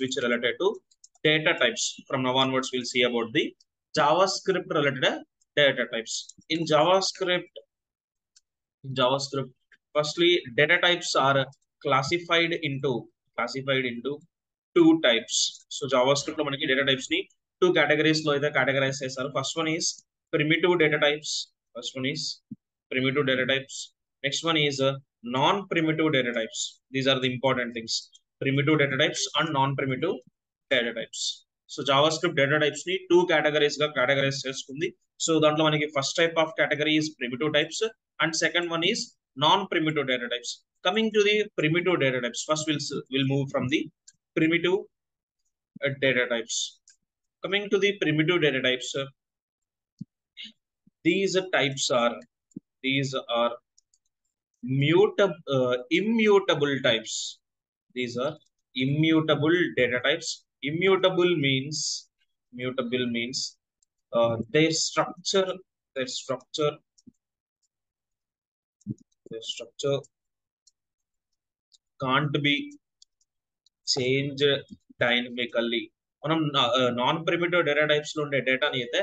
which are related to data types. From now onwards, we'll see about the JavaScript related data types. In JavaScript, firstly, data types are classified into two types. So JavaScript లో మనకి data types ని two categories లో అయితే categorize చేస్తారు. First one is primitive data types. First one is primitive data types. Next one is non-primitive data types. These are the important things. Primitive data types and non-primitive data types. So JavaScript data types ని two categories గా categorise చేసుకుంది. So దాంట్లో మనకి first type of category is primitive types and second one is non primitive data types. Coming to the primitive data types, first we'll move from the primitive data types. Coming to the primitive data types, these are immutable types. These are immutable data types. Mutable means their structure can't be changed dynamically. మనం non primitive data types లో ఉండే డేటాని అయితే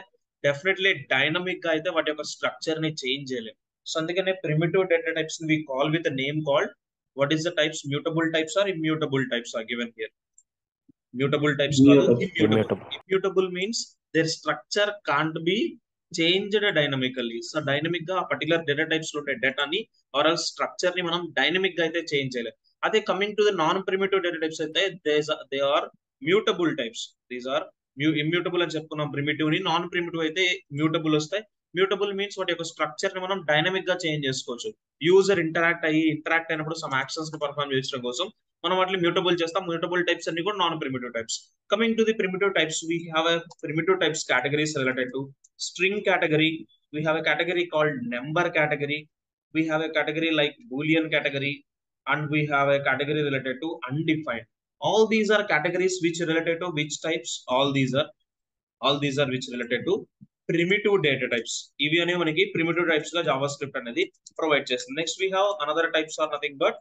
definitely dynamic గా అయితే వాటి యొక్క structure ని చేంజ్ చేయలేము. సో అందుకనే ప్రిమిటివ్ డేటా టైప్స్ ని we call with name called what is the types mutable types are immutable types are given here. Mutable types కాదు, immutable. Immutable means their structure can't be changed dynamically. So dynamic గా particular data types లో ఉండే డేటాని are structure ని మనం dynamic గా అయితే change చేయలేము. అదే coming to the non primitive data types అయితే they are mutable types. These are immutable అని చెప్పుకున్నాం ప్రిమిటివ్ ని, నాన్ ప్రిమిటివ్ అయితే మ్యూటబుల్ వస్తాయి. మ్యూటబుల్ మీన్స్ వాటి యొక్క స్ట్రక్చర్ ని మనం డైనమిక్ గా చేంజ్ చేసుకోవచ్చు. యూజర్ ఇంటరాక్ట్ అయినప్పుడు సమ్ యాక్షన్స్ ని పర్ఫార్మ్ చేసడం కోసం మనం వాటిని మ్యూటబుల్ చేస్తాం. మ్యూటబుల్ టైప్స్ అన్ని కూడా non primitive types. Coming to the primitive types, we have a primitive types categories related to string category. We have a category called number category. We have a category like Boolean category, and we have a category related to undefined. All these are categories which related to which types? All these are which related to primitive data types. ఇవి అనేవి మనకి primitive types గా JavaScript అనేది provide చేస్తుంది. Next we have another types are nothing but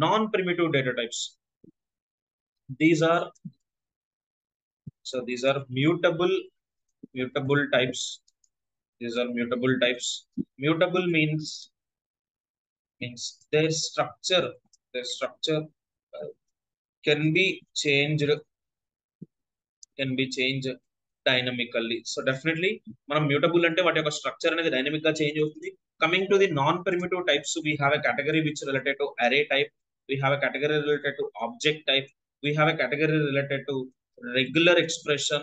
non-primitive data types. These are mutable types. These are mutable types. Mutable means their structure can be changed dynamically. So definitely మనం mutable అంటే వాటి యొక్క structure అనేది dynamic గా change అవుతుంది. Coming to the non primitive types, we have a category which related to array type. We have a category related to object type. We have a category related to regular expression.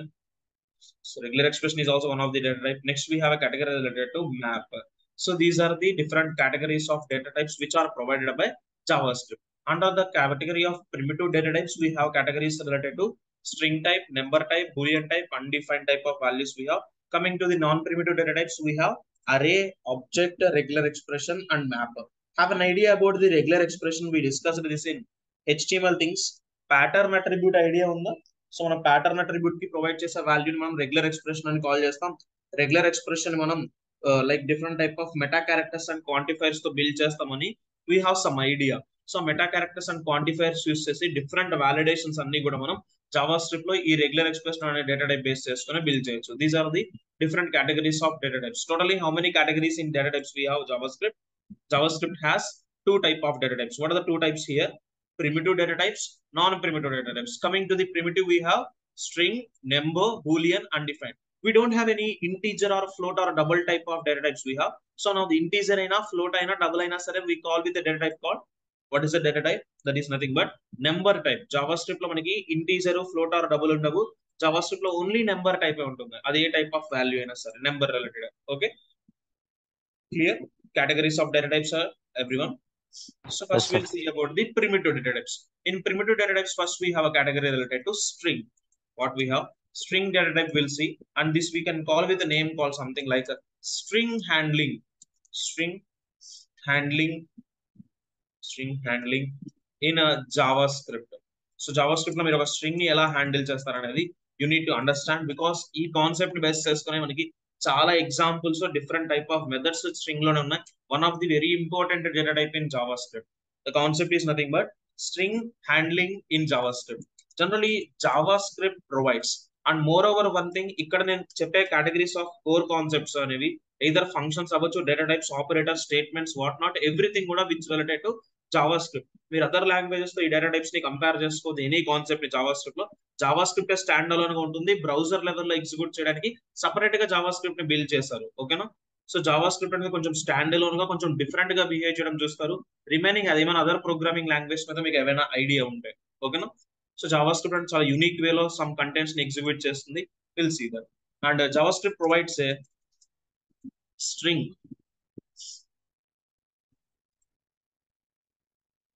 So regular expression is also one of the data type. Next we have a category related to map. So these are the different categories of data types which are provided by JavaScript. Under the category of primitive data types, we have categories related to string type, number type, Boolean type, undefined type of values we have. Coming to the non-primitive data types, we have array, object, regular expression, and map. Have an idea about the regular expression? We discussed this in HTML things. Pattern attribute idea ఉందా? So మనం pattern attribute కి provide చేసే వాల్యూని మనం regular expression అని call చేస్తాం. Regular expression మనం like different type of meta characters and quantifiers తో బిల్డ్ చేస్తామని we have some idea. So meta characters and quantifiers use చేసి డిఫరెంట్ వాలిడేషన్స్ అన్ని కూడా మనం జావాస్క్రిప్ట్ లో ఈ రెగ్యులర్ ఎక్స్ప్రెషన్ అనే డేటా టైప్ బేస్ చేసుకుని బిల్డ్ చేయొచ్చు. These are the different categories of data types. Totally how many categories in data types we have JavaScript? JavaScript has two type of data types. What are the two types here? Primitive data types, non-primitive data types. Coming to the primitive, we have string, number, Boolean, undefined. We don't have any integer or float or double type of data types we have. So now the integer aina, float aina, double aina, we call with the data type called. What is the data type? That is nothing but number type. JavaScript lo manaki integer, float or double undavu. JavaScript lo only number type untundi. Adi type of value aina sare, number related. Okay, clear? Categories of data types are everyone. So first we'll see about the primitive data types. In primitive data types, first we have a category related to string. What we have? String data type we'll see, and this we can call with a name called something like a string handling. String handling in a JavaScript. So JavaScript లో మీరు ఒక string ని ఎలా handle చేస్తారనేది you need to understand, because ఈ concept base చేసుకుని మనకి చాలా examples different type of methods string లోనే ఉన్నాయి. One of the very important data type in JavaScript. The concept is nothing but string handling in JavaScript. Generally JavaScript provides. And moreover one thing, ఇక్కడ నేను చెప్పే categories of core concepts అనేవి either functions అవ్వచ్చు, data types, operator, statements, what not, everything కూడా which related to JavaScript. మీరు other languages తో ఈ data types ని కంపేర్ చేసుకోవద్దు. ఎనీ కాన్సెప్ట్ ని జావా స్క్రిప్ట్ లో, జావా స్క్రిప్ట్ స్టాండ్ అలోన్ గా ఉంటుంది. బ్రౌజర్ లెవెల్ లో ఎగ్జిక్యూట్ చేయడానికి సపరేట్ గా జావా స్క్రిప్ట్ ని బిల్డ్ చేశారు. ఓకేనా? సో జావా స్క్రిప్ట్ అనేది కొంచెం స్టాండ్ అలోన్ గా కొంచెం డిఫరెంట్ గా బిహేవ్ చేయడం చూస్తారు. రిమైనింగ్ అదేమైనా అదర్ ప్రోగ్రామింగ్ లాంగ్వేజ్ మీద మీకు ఏమైనా ఐడియా ఉంటాయి. ఓకేనా? సో జావా స్క్రిప్ట్ అంటే చాలా యూనిక్ వేలో సమ్ కంటెంట్స్ ని ఎగ్జిక్యూట్ చేస్తుంది. Will see that. And JavaScript provides a string.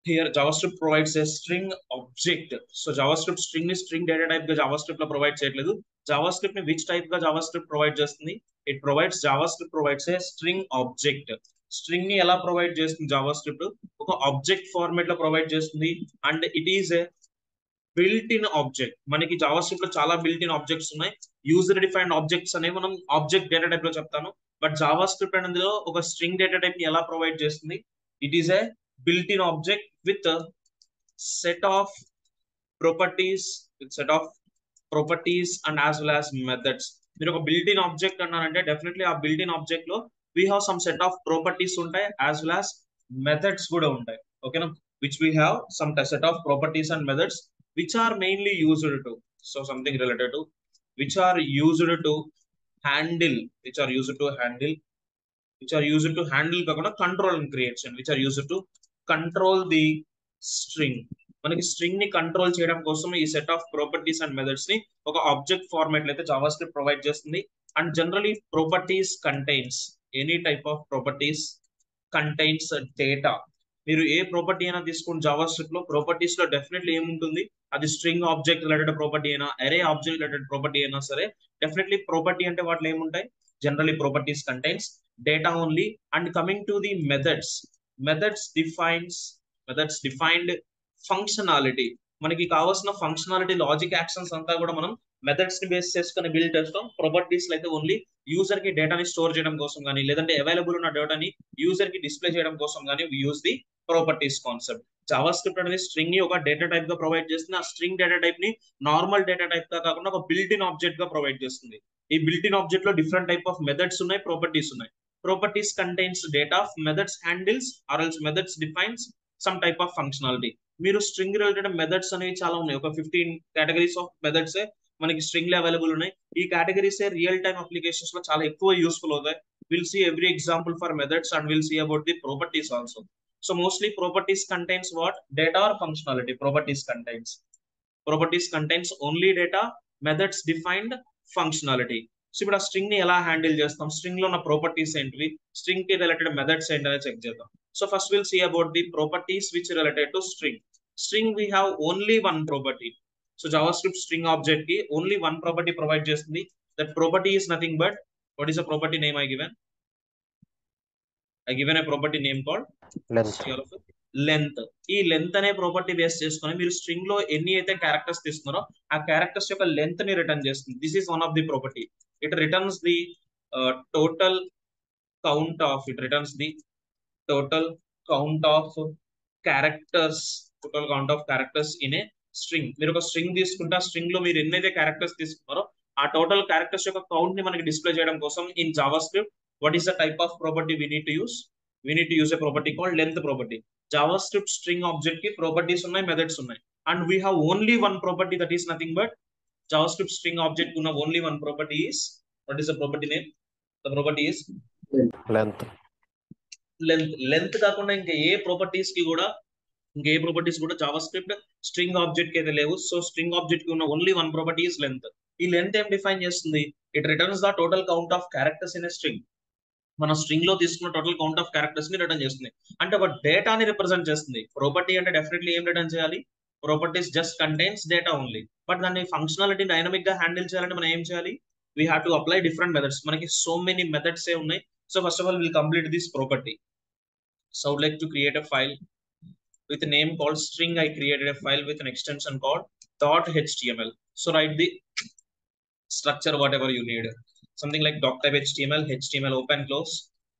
Here JavaScript provides a string object. So JavaScript string ni string data type ga JavaScript lo provide cheyaledu. JavaScript ni which type ga JavaScript provide చేస్తుంది? It provides, JavaScript provides a string object. String ni ఎలా provide చేస్తుంది JavaScript? ఒక object format లో provide చేస్తుంది. And it is a built in object. మనకి JavaScript లో చాలా built in objects ఉన్నాయి. యూజర్ డిఫైన్డ్ ఆబ్జెక్ట్స్ అనేవి మనం ఆబ్జెక్ట్ డేటా టైప్ లో చెప్తాను. బట్ JavaScript అనేది ఒక స్ట్రింగ్ డేటా టైప్ ని ఎలా ప్రొవైడ్ చేస్తుంది? It is A built-in object with a set of properties, and as well as methods. మీరు ఒక built-in object అన్నారంటే డెఫినెట్లీ ఆ built-in object లో we have some set of properties ఉంటాయి, as well as methods కూడా ఉంటాయి. ఓకేనా? which we have some set of properties and methods which are mainly used to, so something related to, which are used to handle, కాకుండా control and creation, which are used to control the string. మనకి string ని control చేయడం కోసం ఈ set of properties and methods ని ఒక object format లో అయితే JavaScript ప్రొవైడ్ చేస్తుంది. And generally properties contains, any type of properties contains data. మీరు ఏ ప్రాపర్టీ అయినా తీసుకుని JavaScript లో, ప్రాపర్టీస్ లో డెఫినెట్లీ ఏముంటుంది? అది స్ట్రింగ్ ఆబ్జెక్ట్ రిలేటెడ్ ప్రాపర్టీ అయినా, అరే ఆబ్జెక్ట్ రిలేటెడ్ ప్రాపర్టీ అయినా సరే, డెఫినెట్లీ ప్రాపర్టీ అంటే వాటిలో ఏముంటాయి? Generally properties contains data only. And coming to the methods, methods defined functionality. మనకి కావాల్సిన ఫంక్షనాలిటీ, లాజిక్ యాక్షన్స్ అంతా కూడా మనం మెథడ్స్ ని బేస్ చేసుకుని బిల్డ్ చేస్తాం. ప్రాపర్టీస్ అయితే ఓన్లీ యూజర్ కి డేటాని స్టోర్ చేయడం కోసం కానీ, లేదంటే అవైలబుల్ ఉన్న డేటాని యూజర్ కి డిస్ప్లే చేయడం కోసం కానీ use the properties concept. JavaScript అనేది స్ట్రింగ్ ని ఒక డేటా టైప్ గా ప్రొవైడ్ చేస్తుంది. ఆ స్ట్రింగ్ డేటా టైప్ ని నార్మల్ డేటా టైప్ గా కాకుండా ఒక బిల్ట్ ఇన్ ఆబ్జెక్ట్ గా ప్రొవైడ్ చేస్తుంది. ఈ బిల్ట్ ఇన్ ఆబ్జెక్ట్ లో డిఫరెంట్ టైప్ ఆఫ్ మెథడ్స్ ఉన్నాయి, ప్రాపర్టీస్ ఉన్నాయి. Properties contains data, methods handles, or else methods defines some type of functionality. మీరు స్ట్రింగ్ రిలేటెడ్ మెథడ్స్ అనేవి చాలా ఉన్నాయి. ఒక 15 కేటగిరీస్ ఆఫ్ మెథడ్స్ మనకి స్ట్రింగ్ లో అవైలబుల్ ఉన్నాయి. ఈ కేటగిరీస్ రియల్ టైమ్ అప్లికేషన్స్ లో చాలా ఎక్కువ యూస్ఫుల్ అవుతాయి. Will see every example for methods and will see about the properties also. So mostly properties contains what? Data or functionality. Properties contains only data, methods defined functionality. So ఇప్పుడు ఆ string ని ఎలా handle చేస్తాం? String లో ఉన్న properties ఏంటివి, string కి related methods ఏంటనే చెక్ చేద్దాం. So first will see about the properties which related to string. String we have only one property. So JavaScript string object కి ఓన్లీ వన్ ప్రాపర్టీ ప్రొవైడ్ చేస్తుంది. That property is nothing but, what is the property name I given a property name called length. ఈ length అనే property base చేసుకుని మీరు string లో ఎన్ని అయితే characters తీసుకున్నారో ఆ క్యారెక్టర్స్ యొక్క లెంత్ ని రిటర్న్ చేస్తుంది. This is one of the property. It returns the total count of characters in a string. మీరు ఒక స్ట్రింగ్ తీసుకుంటే ఆ స్ట్రింగ్ లో మీరు ఎన్నైతే క్యారెక్టర్స్ తీసుకున్నారో ఆ టోటల్ క్యారెక్టర్స్ యొక్క కౌంట్ ని మనకి డిస్ప్లే చేయడం కోసం in JavaScript what is the type of property we need to use? We need to use a property called length property. JavaScript string object ki properties unnai, methods unnai, and we have only one property, that is nothing but JavaScript string object una only one property is, what is the property name? The property is length కాకుండా ఇంకా ఏ properties కూడా JavaScript string object కి అయితే లేవు. So string object కి ఉన్న only one property is length. ఈ length ఏం డిఫైన్ చేస్తుంది? It returns the total count of characters in a string. మన స్ట్రింగ్ లో తీసుకున్న టోటల్ కౌంట్ ఆఫ్ క్యారెక్టర్స్ ని రిటర్న్ చేస్తుంది. అంటే ఒక డేటాని రిప్రజెంట్ చేస్తుంది. ప్రాపర్టీ అంటే డెఫినెట్లీ ఏం రిటర్న్ చేయాలి? Properties just contains data only. But దాన్ని ఫంక్షనాలిటీ డైనమిక్ గా హ్యాండిల్ చేయాలంటే మనం ఏం చేయాలి? We have to apply different methods. మనకి సో మెనీ మెథడ్స్ ఏ ఉన్నాయి. So first of all will complete this property. So I would like to create a file with a name called string. I created a file with an extension called .html. So write the structure whatever you need. Something like doc type HTML open close,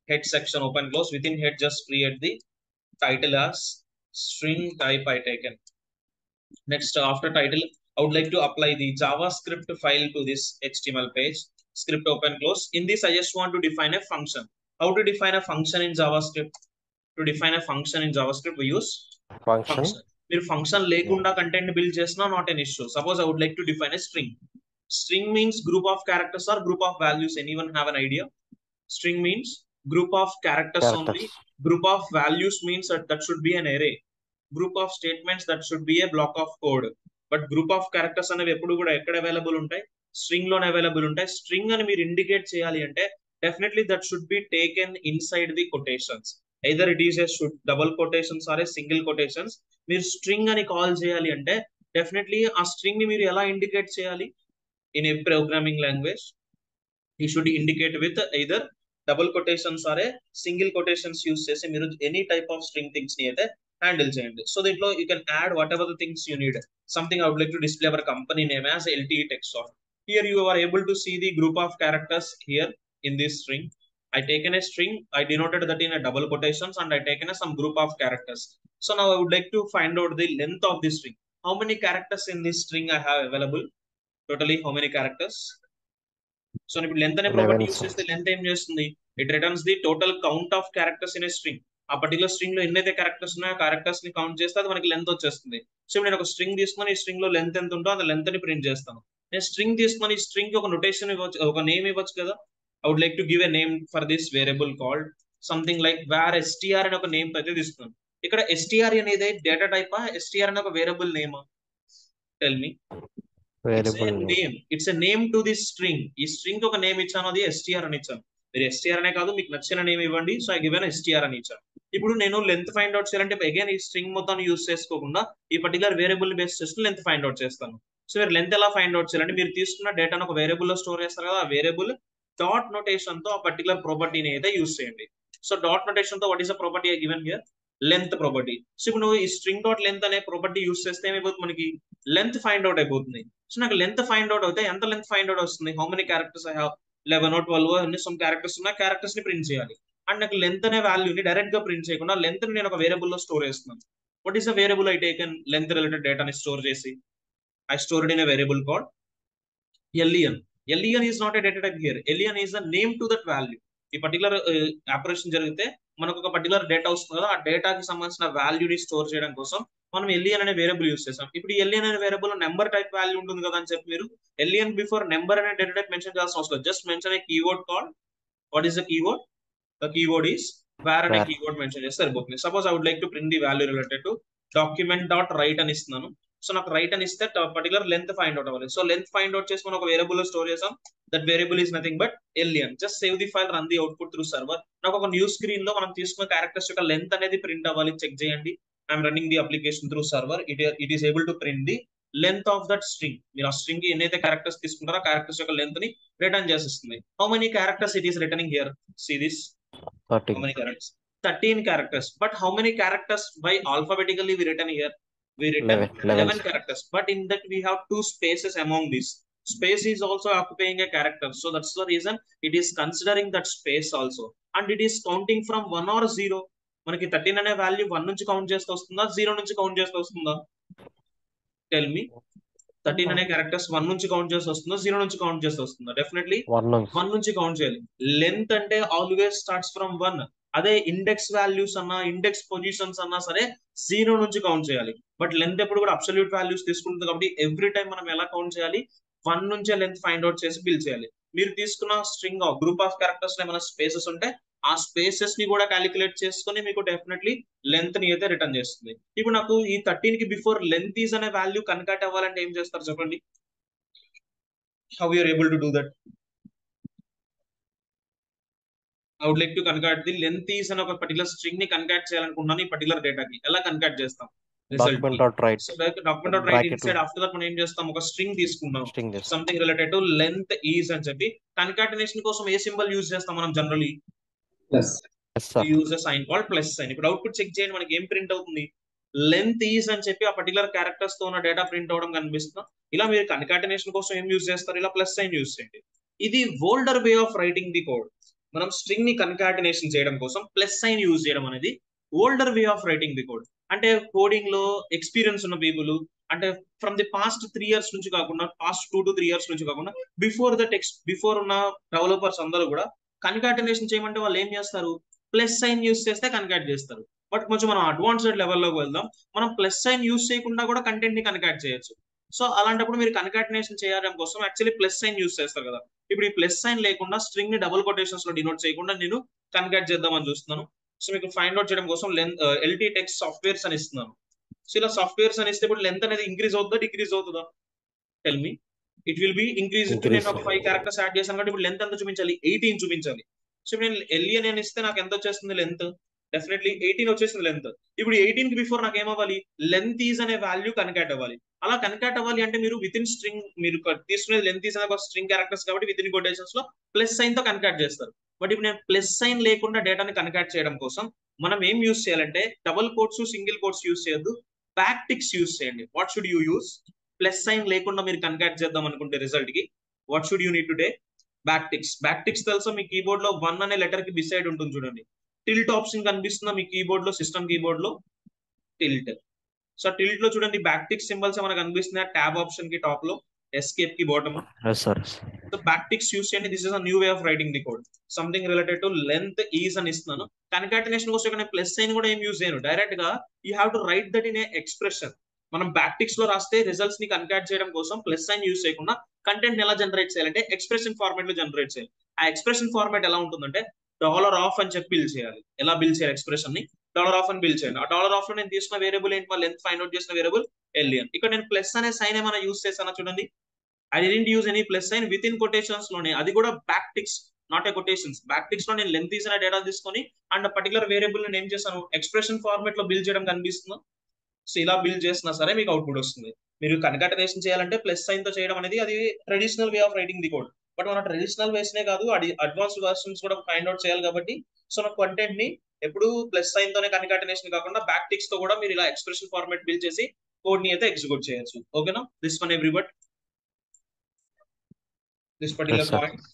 head section open close. Within head just create the title as string type I taken. Next after title I would like to apply the JavaScript file to this HTML page. Script open close. In this, I just want to define a function. How to define a function in JavaScript? To define a function in JavaScript, we use function. మీరు function లేకుండా content build చేసినా not an issue. Suppose I would like to define a string. String means group of characters or group of values. Anyone have an idea? String means group of characters only. Group of values means that should be an array. Group of statements, that should be a block of code. But group of characters అనేవి ఎప్పుడు కూడా ఎక్కడ available ఉంటాయి? String లోనే available ఉంటాయి. String అని మీరు indicate చేయాలి అంటే definitely that should be taken inside the quotations. Either it is a double quotations or a single quotations. మీరు స్ట్రింగ్ అని కాల్ చేయాలి అంటే డెఫినెట్లీ ఆ స్ట్రింగ్ ని మీరు ఎలా ఇండికేట్ చేయాలి? In a programming language, you should indicate with either double quotations or a single quotations use చేసి మీరు any type of string things ని అయితే హ్యాండిల్ చేయండి. సో దీంట్లో you can add whatever the things you need. Something I would like to display our company name as LTE TechSoft. Here you are able to see the group of characters here in this string. I taken a string, I denoted that in a double quotations, and I taken some group of characters. So now I would like to find out the length of this string. How many characters in this string I have available? Totally how many characters? So ఇప్పుడు length అనే property use చేస్తే length ఏం చేస్తుంది? It returns the total count of characters in a string. ఆ particular string లో ఎన్నైతే characters ఉన్నాయో ఆ క్యారెక్టర్స్ ని కౌంట్ చేస్తే అది మనకి లెంత్ వచ్చేస్తుంది. సో నేను ఒక స్ట్రింగ్ తీసుకొని ఈ స్ట్రింగ్ లో లెంత్ ఎంత ఉందో ఆ లెంత్ ని ప్రింట్ చేస్తాను. నేను స్ట్రింగ్ తీసుకొని ఈ స్ట్రింగ్ కి ఒక నొటేషన్ ఇవ్వచ్చు, ఒక నేమ్ ఇవ్వచ్చు కదా. I would like to give a name for this variable called something like var str అని ఒక నేమ్ అయితే తీసుకున్నాను. ఇక్కడ str అనేది డేటా టైప్ str అనే ఒక variable name? Tell me. It's a name to this string. ఈ స్ట్రింగ్ ఒక నేమ్ ఇచ్చాను, అది str అని ఇచ్చాను. మీరు str అనే కాదు మీకు నచ్చిన నేమ్ ఇవ్వండి. సో ఐ గివెన్ str అని ఇచ్చాను. ఇప్పుడు నేను లెంత్ ఫైండ్ అవుట్ చేయాలంటే అగైన్ ఈ స్ట్రింగ్ మొత్తాన్ని యూస్ చేసుకోకుండా ఈ పర్టికులర్ వేరియబుల్ బేస్ చేసుకుని లెంత్ ఫైండ్ అవుట్ చేస్తాను. సో మీరు లెంత్ ఎలా ఫైండ్ అవుట్ చేయాలంటే మీరు తీసుకున్న డేటాను ఒక వేరియబుల్ లో స్టోర్ చేస్తారు కదా, ఆ వేరియబుల్ డాట్ నోటేషన్ తో ఆ పర్టికులర్ ప్రాపర్టీని అయితే యూస్ చేయండి. సో డాట్ నోటేషన్ తో what is the property given here? Length property. So ఇప్పుడు నువ్వు ఈ స్ట్రింగ్ డాట్ లెంత్ అనే ప్రాపర్టీ యూస్ చేస్తే ఏమైపోతుంది? మనకి లెంత్ ఫైండ్ అవుట్ అయిపోతుంది. సో నాకు లెంత్ ఫైండ్ అవుట్ అయితే ఎంత లెంత్ ఫైండ్ అవుట్ వస్తుంది? How many characters I have? 11 or 12 అన్ని సమ్ క్యారెక్టర్స్ ఉన్నాయి. క్యారెక్టర్స్ ని ప్రింట్ చేయాలి. అండ్ నాకు లెంత్ అనే వాల్యూని డైరెక్ట్ గా ప్రింట్ చేయకుండా లెంత్ ని నేను ఒక వేరియబుల్ లో స్టోర్ చేస్తున్నాను. What is the variable I taken? Length related డేటాని స్టోర్ చేసి I stored in a variable called len. len is not a data type here. len is a name to that value. ఈ particular operation జరిగితే మనకు ఒక particular data వస్తుంది కదా, ఆ డేటాకి సంబంధించిన వాల్యూని స్టోర్ చేయడం కోసం మనం len అనే వేరియబుల్ యూస్ చేసాం. ఇప్పుడు len అనే వేరియబుల్ నెంబర్ టైప్ వాల్యూ ఉంటుంది కదా అని చెప్పి మీరు len బిఫోర్ నెంబర్ అనే డేటా టైప్ మెన్షన్ చేయాల్సిన అవసరం లేదు. Just mention a keyword called what is the keyword? The keyword is var అనే కీవర్డ్ మెన్షన్ చేస్తే సరిపోతుంది. Suppose I would like to print the value related to document dot write అని ఇస్తున్నాను. So నాకు write అని ఇస్తే పర్టికులర్ లెంత్ ఫైండ్ అవుట్ అవ్వాలి. So length find out చేసి మనం ఒక వేరియబుల్ లో స్టోర్ చేసాం. That variable is nothing but len. Just save the file, run the output through server. నాకు ఒక న్యూ స్క్రీన్ లో మనం తీసుకున్న క్యారెక్టర్స్ యొక్క లెంత్ అనేది ప్రింట్ అవ్వాలి. చెక్ చేయండి. I'm running the application through server. It is able to print the length of that string. మీరు ఆ స్ట్రింగ్ కి ఎన్నైతే క్యారెక్టర్స్ తీసుకుంటారో ఆ క్యారెక్టర్స్ యొక్క లెంత్ ని రిటర్న్ చేసేస్తుంది. How many characters it is returning here? See this. How many characters? 13 characters. But how many characters by alphabetically we written here? We written 11 characters. But in that we have two spaces among these. Space is also occupying a character. So that's the reason it is considering that space also. And it is counting from 1 or 0. మనకి 13 అనే value 1 నుంచి count చేస్తూ వస్తుందా 0 నుంచి count చేస్తూ వస్తుందా? Tell me. 13 అనే characters 1 నుంచి కౌంట్ చేస్తూ వస్తుందా 0 నుంచి కౌంట్ చేస్తూ వస్తుందా? డెఫినెట్లీ 1 నుంచి కౌంట్ చేయాలి. లెంత్ అంటే ఆల్వేస్ స్టార్ట్స్ ఫ్రమ్ 1. అదే ఇండెక్స్ వాల్యూస్ అన్నా ఇండెక్స్ పొజిషన్స్ అన్నా సరే 0 నుంచి కౌంట్ చేయాలి. బట్ లెంత్ ఎప్పుడు కూడా అబ్సల్యూట్ వాల్యూస్ తీసుకుంటుంది కాబట్టి ఎవ్రీ టైం మనం ఎలా కౌంట్ చేయాలి? 1 నుంచే లెంత్ ఫైండ్ అవుట్ చేసి బిల్ చేయాలి. మీరు తీసుకున్న స్ట్రింగ్ గ్రూప్ ఆఫ్ క్యారెక్టర్స్ లో ఏమైనా స్పేసెస్ ఉంటే ఆ స్పేసెస్ ని కూడా క్యాలిక్యులేట్ చేసుకుని మీకు డెఫినెట్లీ లెంత్ ని అయితే రిటర్న్ చేస్తుంది. ఇప్పుడు నాకు ఈ 13 కి బిఫోర్ లెంత్ ఈజ్ అనే వాల్యూ కన్వర్ట్ అవ్వాలంటే ఏం చేస్తారు చెప్పండి? How you are able to do that? I would like to convert the length is అని ఒక పర్టికులర్ స్ట్రింగ్ ని కన్వర్ట్ చేయాలనుకుంటున్నాను ఈ పర్టికులర్ డేటాకి. ఎలా కన్వర్ట్ చేస్తాం? Document dot write. So document dot write inside after that మనం ఏం చేస్తాం? ఒక స్ట్రింగ్ తీసుకుందాం, something related to length is అని చెప్పి. కన్కాటినేషన్ కోసం ఏ సింబల్ యూజ్ చేస్తాం మనం generally? Plus. Use a sign called plus sign. ఇప్పుడు అవుట్పుట్ చెక్ చేయండి, మనకి ఏం ప్రింట్ అవుతుంది? లెంత్ ఈజ్ అని చెప్పి ఆ పర్టికులర్ క్యారెక్టర్స్ తో ఉన్న డేటా ప్రింట్ అవడం కనిపిస్తుంది. ఇలా మీరు కన్కాటినేషన్ కోసం ఏం యూజ్ చేస్తారు? ఇలా ప్లస్ సైన్ యూజ్ చేయండి. ఇది older way of writing the code. మనం స్ట్రింగ్ ని కన్కాటినేషన్ చేయడం కోసం ప్లస్ సైన్ యూజ్ చేయడం అనేది older way of writing the code. అంటే కోడింగ్ లో ఎక్స్పీరియన్స్ ఉన్న పీపుల్ అంటే ఫ్రమ్ ది పాస్ట్ 3 years నుంచి కాకుండా, పాస్ట్ 2 to 3 years నుంచి కాకుండా, బిఫోర్ ఉన్న డెవలపర్స్ అందరూ కూడా కన్కాటినేషన్ చేయమంటే వాళ్ళు ఏం చేస్తారు, ప్లస్ సైన్ యూస్ చేస్తే కన్కాట్ చేస్తారు. బట్ కొంచెం మనం అడ్వాన్స్డ్ లెవెల్లోకి వెళ్దాం, మనం ప్లస్ సైన్ యూస్ చేయకుండా కూడా కంటెంట్ ని కన్కాట్ చేయొచ్చు. సో అలాంటప్పుడు మీరు కన్కాటినేషన్ చేయడం కోసం యాక్చువల్లీ ప్లస్ సైన్ యూస్ చేస్తారు కదా. ఇప్పుడు ఈ ప్లస్ సైన్ లేకుండా స్ట్రింగ్ ని డబుల్ కొటేషన్స్ లో డినోట్ చేయకుండా నేను కన్కాట్ చేద్దామని చూస్తున్నాను. సో మీకు ఫైండ్ అవుట్ చేయడం కోసం ఎల్టీ టెక్స్ట్ సాఫ్ట్వేర్స్ అని ఇస్తున్నాను. సో ఇలా సాఫ్ట్వేర్స్ అని ఇస్తే ఇప్పుడు లెంత్ అనేది ఇంక్రీజ్ అవుతుందా డిక్రీజ్ అవుతుందా, tell me. It will be increase. నేను ఒక 5 characters యాడ్ చేశాను కాబట్టి ఇప్పుడు లెంత్ ఎంత చూపించాలి, 18 చూపించాలి. సో నేను ఎల్ఈఎన్ అని ఇస్తే నాకు ఎంత వచ్చేస్తుంది లెంత్, డెఫినెట్లీ 18 వచ్చేసింది లెంత్. ఇప్పుడు 18 కి బిఫోర్ నాకు ఏమవ్వాలి, లెంత్ ఈజ్ అనే వాల్యూ కన్కాట్ అవ్వాలి. అలా కన్కాట్ అవ్వాలి అంటే మీరు విత్ ఇన్ స్ట్రింగ్, మీరు తీసుకునేది లెంత్ ఈజ్ అనే ఒక స్ట్రింగ్ క్యారెక్టర్స్ కాబట్టి విత్ ఇన్ కొటేషన్స్ లో ప్లస్ సైన్ తో కన్కాట్ చేస్తారు. బట్ ఇప్పుడు నేను ప్లస్ సైన్ లేకుండా డేటాని కన్కాట్ చేయడం కోసం మనం ఏం యూస్ చేయాలంటే double quotes single quotes use చేయొద్దు, బ్యాక్ టిక్స్ యూస్ చేయండి. What should you use, plus sign లేకుండా మీరు కన్కాట్ చేద్దాం అనుకుంటే రిజల్ట్ కి what should you need to take, back ticks. Back ticks తెలుసా మీ కీబోర్డ్ లో 1 అనే లెటర్ కి బిసైడ్ ఉంటుంది చూడండి, టిల్ట్ ఆప్షన్ కనిపిస్తుందా మీ కీబోర్డ్ లో, సిస్టమ్ కీబోర్డ్ లో టిల్ట్. సో టిల్ట్ లో చూడండి బ్యాక్ టిక్ సింబల్స్ మనకు కనిపిస్తున్నాయి, ట్యాబ్ ఆప్షన్ కి టాప్ లో, ఎస్కేప్ కి bottom. So back ticks use చేయండి. This is a new way of writing the code. Something related to length is అని ఇస్తున్నాను. కన్కాటినేషన్ కోసం ఇక్కడ ప్లస్ సైన్ కూడా ఏం యూజ్ చేయను, డైరెక్ట్ గా you have to right that in A expression. మనం బ్యాక్ టిక్స్ లో రాస్తే రిజల్ట్స్ ని కన్కాట్ చేయడం కోసం ప్లస్ సైన్ యూజ్ చేయకుండా కంటెంట్ ఎలా జనరేట్ చేయాలంటే ఎక్స్ప్రెషన్ ఫార్మాట్ లో జనరేట్ చేయాలి. ఆ ఎక్స్ప్రెషన్ ఫార్మాట్ ఎలా ఉంటుందంటే $off అని చెప్పి బిల్ చేయాలి. ఎలా బిల్ చేయాలి ఎక్స్ప్రెషన్ ని, $off అని బిల్ చేయండి. ఆ $off లో నేను తీసుకున్న వేరియబుల్ ఏంటి, మా లెంత్ ఫైండ్ అవుట్ చేసిన వేరియబుల్ ఎల్ఈఎన్. ఇక్కడ నేను ప్లస్ అనే సైన్ ఏమైనా యూజ్ చేశానా చూడండి, I didn't use any plus sign, with in quotations లోనే, అది కూడా back ticks not a quotations. Back ticks లో నేను లెంత్ తీసిన డేటా తీసుకొని అండ్ పర్టికులర్ వేరియబుల్ నేను ఏం చేశాను, ఎక్స్ప్రెషన్ ఫార్మాట్ లో బిల్ చేయడం కనిపిస్తుంది. సో ఇలా బిల్ చేసినా సరే మీకు అవుట్పుట్ వస్తుంది. మీరు కన్కాటినేషన్ చేయాలంటే ప్లస్ సైన్ తో చేయడం అనేది అది traditional way of writing the code. But మన ట్రెడిషనల్ వేస్ నే కాదు, అది అడ్వాన్స్డ్ వర్షన్స్ కూడా ఫైండ్ అవుట్ చేయాలి కాబట్టి సో నా కంటెంట్ ని ఎప్పుడు ప్లస్ సైన్ తోనే కన్కాటినేషన్ కాకుండా బ్యాక్ టిక్స్ తో కూడా మీరు ఇలా ఎక్స్ప్రెషన్ ఫార్మాట్ బిల్ చేసి కోడ్ ని అయితే ఎగ్జిక్యూట్ చేయొచ్చు. ఓకేనా, this one everybody, this particular point.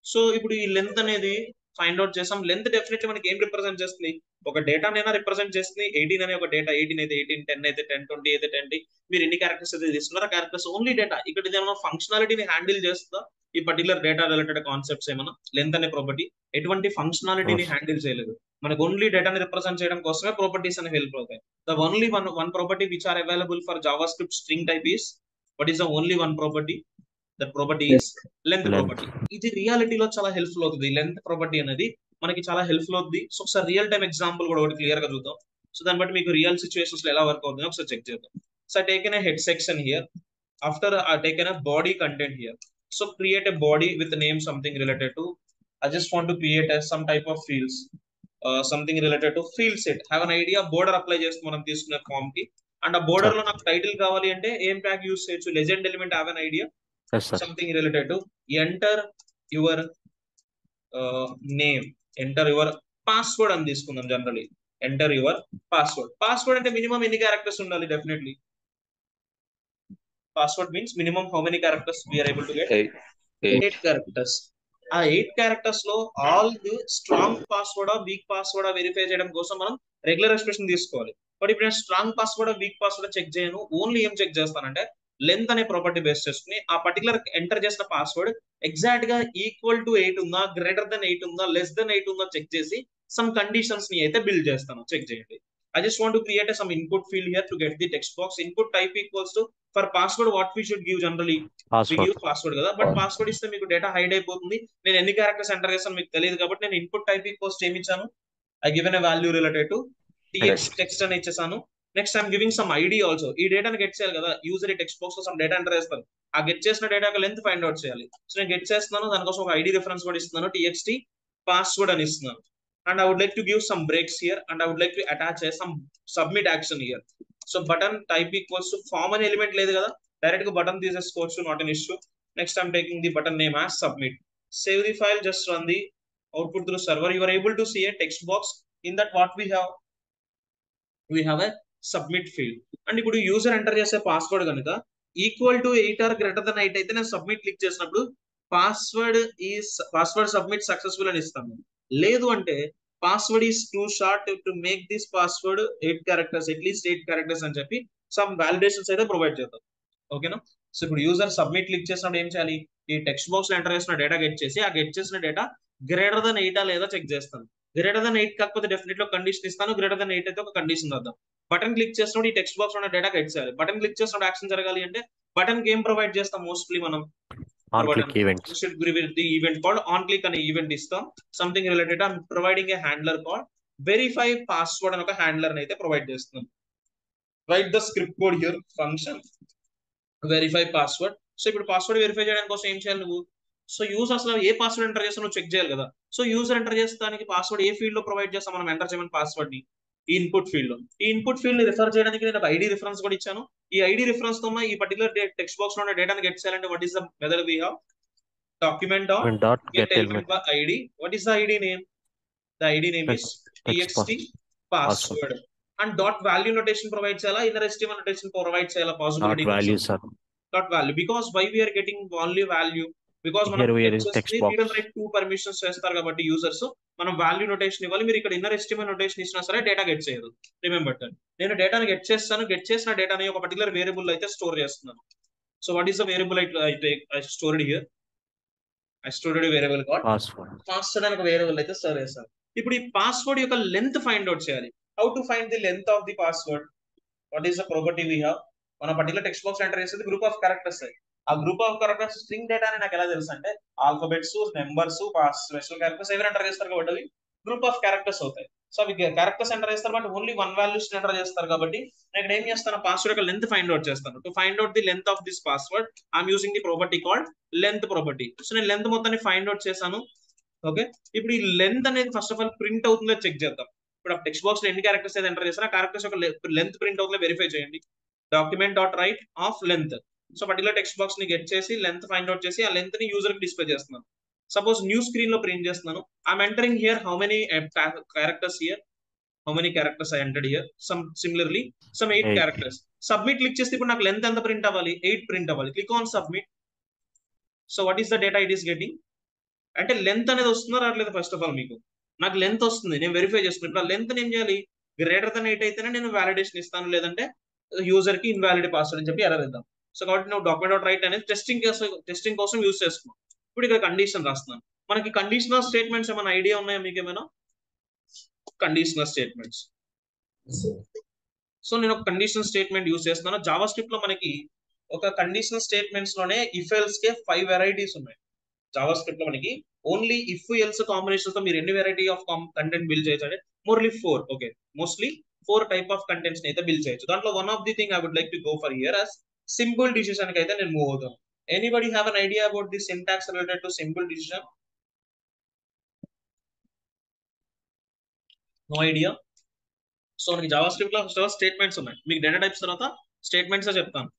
So ఇప్పుడు ఈ లెంత్ అనేది ఫైండ్ అవుట్ చేసాం. లెంత్ డెఫినెట్లీ మనకి ఏం రిప్రజెంట్ చేస్తుంది, ఒక డేటానైనా రిప్రజెంట్ చేస్తుంది. 18 అనే ఒక డేటా, 18 అయితే 18, 10 అయితే 10, 20 అయితే 20. మీరు ఎన్ని క్యారెక్టర్స్ అయితే తీసుకున్నారో క్యారెక్టర్స్ ఓన్లీ డేటా. ఇక్కడ ఏమైనా ఫంక్షనాలిటీని హ్యాండిల్ చేస్తుందా ఈ పర్టికులర్ డేటా రిలేటెడ్ కాన్సెప్ట్స్ ఏమైనా, లెంత్ అనే ప్రాపర్టీ ఎటువంటి ఫంక్షనాలిటీని హ్యాండిల్ చేయలేదు. మనకు ఓన్లీ డేటాని రిప్రజెంట్ చేయడం కోసమే ప్రాపర్టీస్ అనేవి హెల్ప్ అవుతాయి. The only one property which are available for JavaScript string type is, what is the only one property, that property is length property. ఇది రియాలిటీలో చాలా హెల్ప్ఫుల్ అవుతుంది. లెంత్ ప్రాపర్టీ అనేది మనకి చాలా హెల్ప్ఫుల్ అవుతుంది. సో ఒకసారి రియల్ టైమ్ ఎగ్జాంపుల్ కూడా ఒకటి క్లియర్ గా చూద్దాం. సో దాన్ని బట్టి మీకు రియల్ సిచ్యువేషన్స్ లో ఎలా వర్క్ అవుతుందో ఒకసారి చెక్ చేద్దాం. So taken a head section here, after taken a body content here. So create a body with the name something related to, I just want to create some type of fields, something related to field set. Have an idea, border apply చేస్తూ మనం తీసుకునే form కి, and ఆ border లో నాకు title కావాలి అంటే ఏం ట్యాగ్ యూస్ చేయొచ్చు, legend element. Have an idea, something related to enter your name, enter your password అని తీసుకుందాం. Generally enter your password. Password అంటే మినిమం ఎన్ని క్యారెక్టర్స్ ఉండాలి, definitely password means minimum how many characters we are able to get, 8 characters. ఆ 8 characters లో all the strong password weak password verify చేయడం కోసం మనం రెగ్యులర్ ఎక్స్ప్రెషన్ తీసుకోవాలి. బట్ ఇప్పుడు నేను strong password weak password check చేయను, ఓన్లీ ఏం చెక్ చేస్తానంటే లెంత్ అనే ప్రాపర్టీ బేస్ చేసుకుని ఆ పర్టికులర్ ఎంటర్ చేసిన పాస్వర్డ్ ఎగ్జాక్ట్ గా ఈక్వల్ టు 8 ఉందా, గ్రేటర్ దెన్ 8 ఉందా, లెస్ దెన్ 8 ఉందా చెక్ చేసి సమ్ కండిషన్స్ ని అయితే బిల్డ్ చేస్తాను. చెక్ చేయండి. I just want to create some input field here to get the text box. Input type equals to, for password what we should give generally, we give password కదా. But password ఇస్తే మీకు data hide అయిపోతుంది. నేను ఎన్ని characters enter చేస్తాను మీకు తెలియదు కాబట్టి నేను ఇన్పుట్ టైప్ ఈక్వల్స్ ఏమి ఇచ్చాను, I given a value related to text అని ఇచ్చేసాను. Next I'm giving some ID also. ఈ డేటాని గెట్ చేయాలి కదా, యూజర్ ఈ టెక్స్ట్ బాక్స్ లో సమ్ డేటా ఎంటర్ చేస్తారు. ఆ గెట్ చేసిన డేటా లెంత్ ఫైండ్ అవుట్ చేయాలి. సో నేను గెట్ చేస్తున్నాను, దానికోసం ఒక ఐడి రిఫరెన్స్ కూడా ఇస్తున్నాను, txt password అని ఇస్తున్నాను. And I would like to give some breaks here, and I would like to attach some submit action here. So button type equals to form an element లేదు కదా, direct గా button తీసేసుకోవచ్చు, not an issue. Next I'm taking the button name as submit. Save the file, just run the output through server. You are able to see a text box. In that what we have a submit field. And ఇప్పుడు user enter చేసే password కనుక equal to 8 or greater than 8 అయితే నేను submit click చేసినప్పుడు password submit successful అని ఇస్తాను. లేదు అంటే password is too short to make this password 8 characters, at least 8 characters అని చెప్పి సమ్ వాలిడేషన్స్ అయితే ప్రొవైడ్ చేద్దాం. ఓకేనా? సో ఇప్పుడు యూజర్ సబ్మిట్ క్లిక్ చేసినప్పుడు ఏం చేయాలి? ఈ టెక్స్ట్ బాక్స్ లో ఎంటర్ చేసిన డేటా గెట్ చేసి ఆ గెట్ చేసిన డేటా గ్రేటర్ దన్ 8 లేదా చెక్ చేస్తాను. గ్రేటర్ దన్ 8 కాకపోతే డెఫినెట్ లో కండిషన్ ఇస్తాను. గ్రేటర్ దన్ 8 అయితే ఒక కండిషన్ వద్దాం. బటన్ క్లిక్ చేసినప్పుడు ఈ టెక్స్ట్ బాక్స్ లో ఉన్న డేటా గెట్ చేయాలి. బటన్ క్లిక్ చేసినప్పుడు యాక్షన్ జరగాలి అంటే బటన్ కి ఏం ప్రొవైడ్ చేస్తాం? మోస్ట్లీ మనం on click events. should give the event called on click అనే ఈవెంట్ ఇస్తాం. Something related I'm providing a handler call verify password అని ఒక హ్యాండ్లర్ అయితే ప్రొవైడ్ చేస్తున్నాం. Right the script code here function verify password. So ఇప్పుడు password verify చేయడానికి కోసం ఏం చేయాలి నువ్వు? సో యూజర్ అసలు ఏ పాస్వర్డ్ ఎంటర్ చేస్తావు చెక్ చేయాలి కదా. సో యూజర్ ఎంటర్ చేస్తానికి పాస్వర్డ్ ఏ ఫీల్డ్ లో ప్రొవైడ్ చేస్తాం మనం ఎంటర్ చేయమని పాస్వర్డ్ ని? ఈ ఇన్పుట్ ఫీల్డ్ లో. ఈ ఇన్పుట్ ఫీల్డ్ ని రిఫర్ చేయడానికి నేను ఒక ఐడి రిఫరెన్స్ కూడా ఇచ్చాను. ఈ ఐడి రిఫరెన్స్ తో ఈ పర్టికులర్ టెక్స్ట్ బాక్స్ లో ఉన్న డేటాను గెట్ చేయాలంటే what is the method we have? document.get element by id. What is the id name? The id name is txt password and dot value notation provide cheyala, inner HTML notation provide cheyala, possibility dot value sir. Dot value, because why we are getting only value? Because here we are in text box. read and write two permissions చేస్తారు కాబట్టి users మనం value notation ఇవ్వాలి. మీరు ఇక్కడ inner HTML notation ఇచ్చినా సరే data get చేయదు. Remember that. నేను డేటాను గెట్ చేస్తాను. గెట్ చేసిన డేటాని ఒక పర్టికులర్ వేరియబుల్ అయితే స్టోర్ చేస్తున్నాను. So what is the variable I stored here? I stored a variable called password అని ఒక వేరియబుల్ అయితే స్టోర్ చేస్తాను. ఇప్పుడు ఈ పాస్వర్డ్ యొక్క లెంత్ ఫైండ్ అవుట్ చేయాలి. How to find the length of the password? What is the property we have? మన particular text box enter చేసేది గ్రూప్ ఆఫ్ క్యారెక్టర్స్. ఆ group of characters string data అని నాకు ఎలా తెలుసు అంటే ఆల్ఫాబెట్స్, నెంబర్స్, స్పెషల్ క్యారెక్టర్స్ ఎవరు ఎంటర్ చేస్తారు కాబట్టి అవి గ్రూప్ ఆఫ్ క్యారెక్టర్స్ అవుతాయి. సో అవి క్యారెక్టర్స్ ఎంటర్ చేస్తారు but only one values enter చేస్తారు కాబట్టి నేను ఏం చేస్తాను? పాస్వర్డ్ యొక్క లెంత్ ఫైండ్ అవుట్ చేస్తాను. To find out the length of this password I'm using the property called length property. So నేను లెంత్ మొత్తాన్ని ఫైండ్ అవుట్ చేశాను. ఓకే, ఇప్పుడు ఈ లెంత్ అనేది ఫస్ట్ ఆఫ్ ఆల్ ప్రింట్ అవుతుందో చెక్ చేద్దాం. ఇప్పుడు ఆ టెక్స్ట్ బాక్స్ లో ఎన్ని క్యారెక్టర్స్ అయితే ఎంటర్ చేస్తారో ఆ క్యారెక్టర్స్ యొక్క లెంత్ ప్రింట్ అవుతుందో వెరిఫై చేయండి. document.write of length. So particular text box ని గెట్ చేసి లెంత్ ఫైండ్ అవుట్ చేసి ఆ లెంత్ ని యూజర్ కి డిస్ప్లే చేస్తున్నాను. సపోజ్ న్యూ స్క్రీన్ లో ప్రింట్ చేస్తున్నాను. I'm entering here how many characters here, how many characters I entered here. Similarly some 8 characters. Submit click చేస్తే ఇప్పుడు నాకు లెంత్ ఎంత ప్రింట్ అవ్వాలి? 8 ప్రింట్ అవ్వాలి. Click on submit. So what is the data it is getting? అంటే length అనేది వస్తుందా రావట్లేదు? ఫస్ట్ ఆఫ్ ఆల్ మీకు నాకు లెంత్ వస్తుంది, నేను వెరిఫై చేస్తున్నాను. ఇప్పుడు ఆ లెంత్ ఏం చేయాలి? గ్రేటర్ దన్ 8 అయితేనే నేను వాలిడేషన్ ఇస్తాను, లేదంటే యూజర్ కి ఇన్వాలిడ్ పాస్వర్డ్ అని చెప్పి ఎర్రర్ ఇద్దాం. సో కాబట్టి నువ్వు document.write అనేది టెస్టింగ్ కోసం యూజ్ చేసుకున్నాం. ఇప్పుడు ఇక్కడ కండిషన్ రాస్తున్నాను. మనకి కండిషనల్ స్టేట్మెంట్స్ ఏమైనా ఐడియా ఉన్నాయా మీకు ఏమైనా? Conditional statements. సో నేను ఒక కండిషనల్ స్టేట్మెంట్ యూజ్ చేస్తున్నాను. జావా స్క్రిప్ట్ లో మనకి ఒక కండిషనల్ స్టేట్మెంట్స్ లోనే ఇఫ్ ఎల్స్ కే 5 వెరైటీస్ ఉన్నాయి. జావా స్క్రిప్ట్ లో మనకి ఓన్లీ ఇఫ్ ఎల్స్ కాంబినేషన్స్ తో మీరు ఎన్ని వెరైటీ ఆఫ్ కంటెంట్ బిల్డ్ చేయొచ్చు అంటే మోస్ట్లీ 4 టైప్ ఆఫ్ కంటెంట్స్ అయితే బిల్డ్ చేయొచ్చు. దాంట్లో one of the thing I would like to go for here as simple decision కి అయితే నేను మూవ్ అవుతాను. Anybody have an idea about the syntax related to simple decision? No idea. So మనకి JavaScript లో statements ఉన్నాయి. మీకు data types తర్వాత స్టేట్మెంట్స్ చెప్తాను.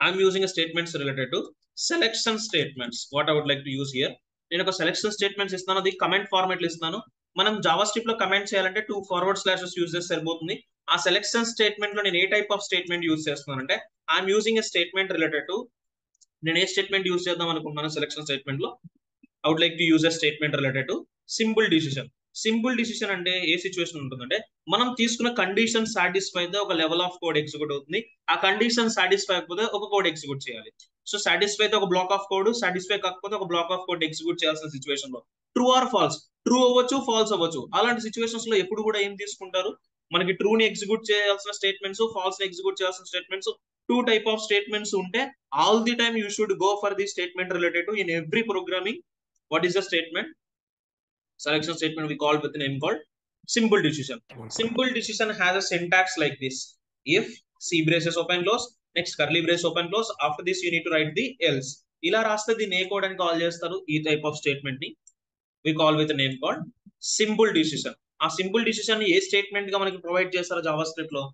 I'm using statements related to selection statements. What I would like to use here, నేను ఒక selection statements ఇస్తాను. అది కమెంట్ ఫార్మాట్ లో ఇస్తాను. మనం జావా స్క్రిప్ట్ లో కమెంట్ చేయాలంటే 2 ఫార్వర్డ్ స్లాషెస్ యూజ్ చేస్తే సరిపోతుంది. ఆ సెలెక్షన్ స్టేట్మెంట్ లో నేను ఏ టైప్ ఆఫ్ స్టేట్మెంట్ యూజ్ చేస్తున్నాను అంటే I'm using a statement related to, నేను ఏ స్టేట్మెంట్ యూజ్ చేద్దాం అనుకుంటున్నాను సెలెక్షన్ స్టేట్మెంట్ లో? I would like to use a statement related to simple decision. Simple decision అంటే ఏ సిచ్యువేషన్ ఉంటుందంటే మనం తీసుకున్న కండిషన్ సాటిస్ఫై అయితే ఒక లెవెల్ ఆఫ్ కోడ్ ఎగ్జిక్యూట్ అవుతుంది. ఆ కండిషన్ సాటిస్ఫై అయిపోతే ఒక కోడ్ ఎగ్జిక్యూట్ చేయాలి. సో సాటిస్ఫై అయితే ఒక బ్లాక్ ఆఫ్ కోడ్, సాటిస్ఫై కాకపోతే ఒక బ్లాక్ ఆఫ్ కోడ్ ఎగ్జిక్యూట్ చేయాల్సిన సిచ్యువేషన్ లో ట్రూ ఆర్ ఫాల్స్, ట్రూ అవ్వచ్చు ఫాల్స్ అవ్వచ్చు. అలాంటి సిచ్యువేషన్స్ లో ఎప్పుడు కూడా ఏం తీసుకుంటారు? మనకి ట్రూ ని ఎగ్జిక్యూట్ చేయాల్సిన స్టేట్మెంట్స్, ఫాల్స్ ని ఎగ్జిక్యూట్ చేయాల్సిన స్టేట్మెంట్స్, 2 టైప్ ఆఫ్ స్టేట్మెంట్స్ ఉంటే all the time you should go for the statement related to in every programming. What is the statement? Selection statement we call with a name called simple decision. Simple decision has a syntax like this: if C braces open close, next curly brace open close, after this you need to write the else. ఇలా రాస్తే దీన్ని ఏ code అని call చేస్తారు? ఈ type of statement ని we call with a name called simple decision. ఆ simple decision ఏ statement గా మనకి ప్రొవైడ్ చేస్తారు జావా స్క్రిప్ట్ లో?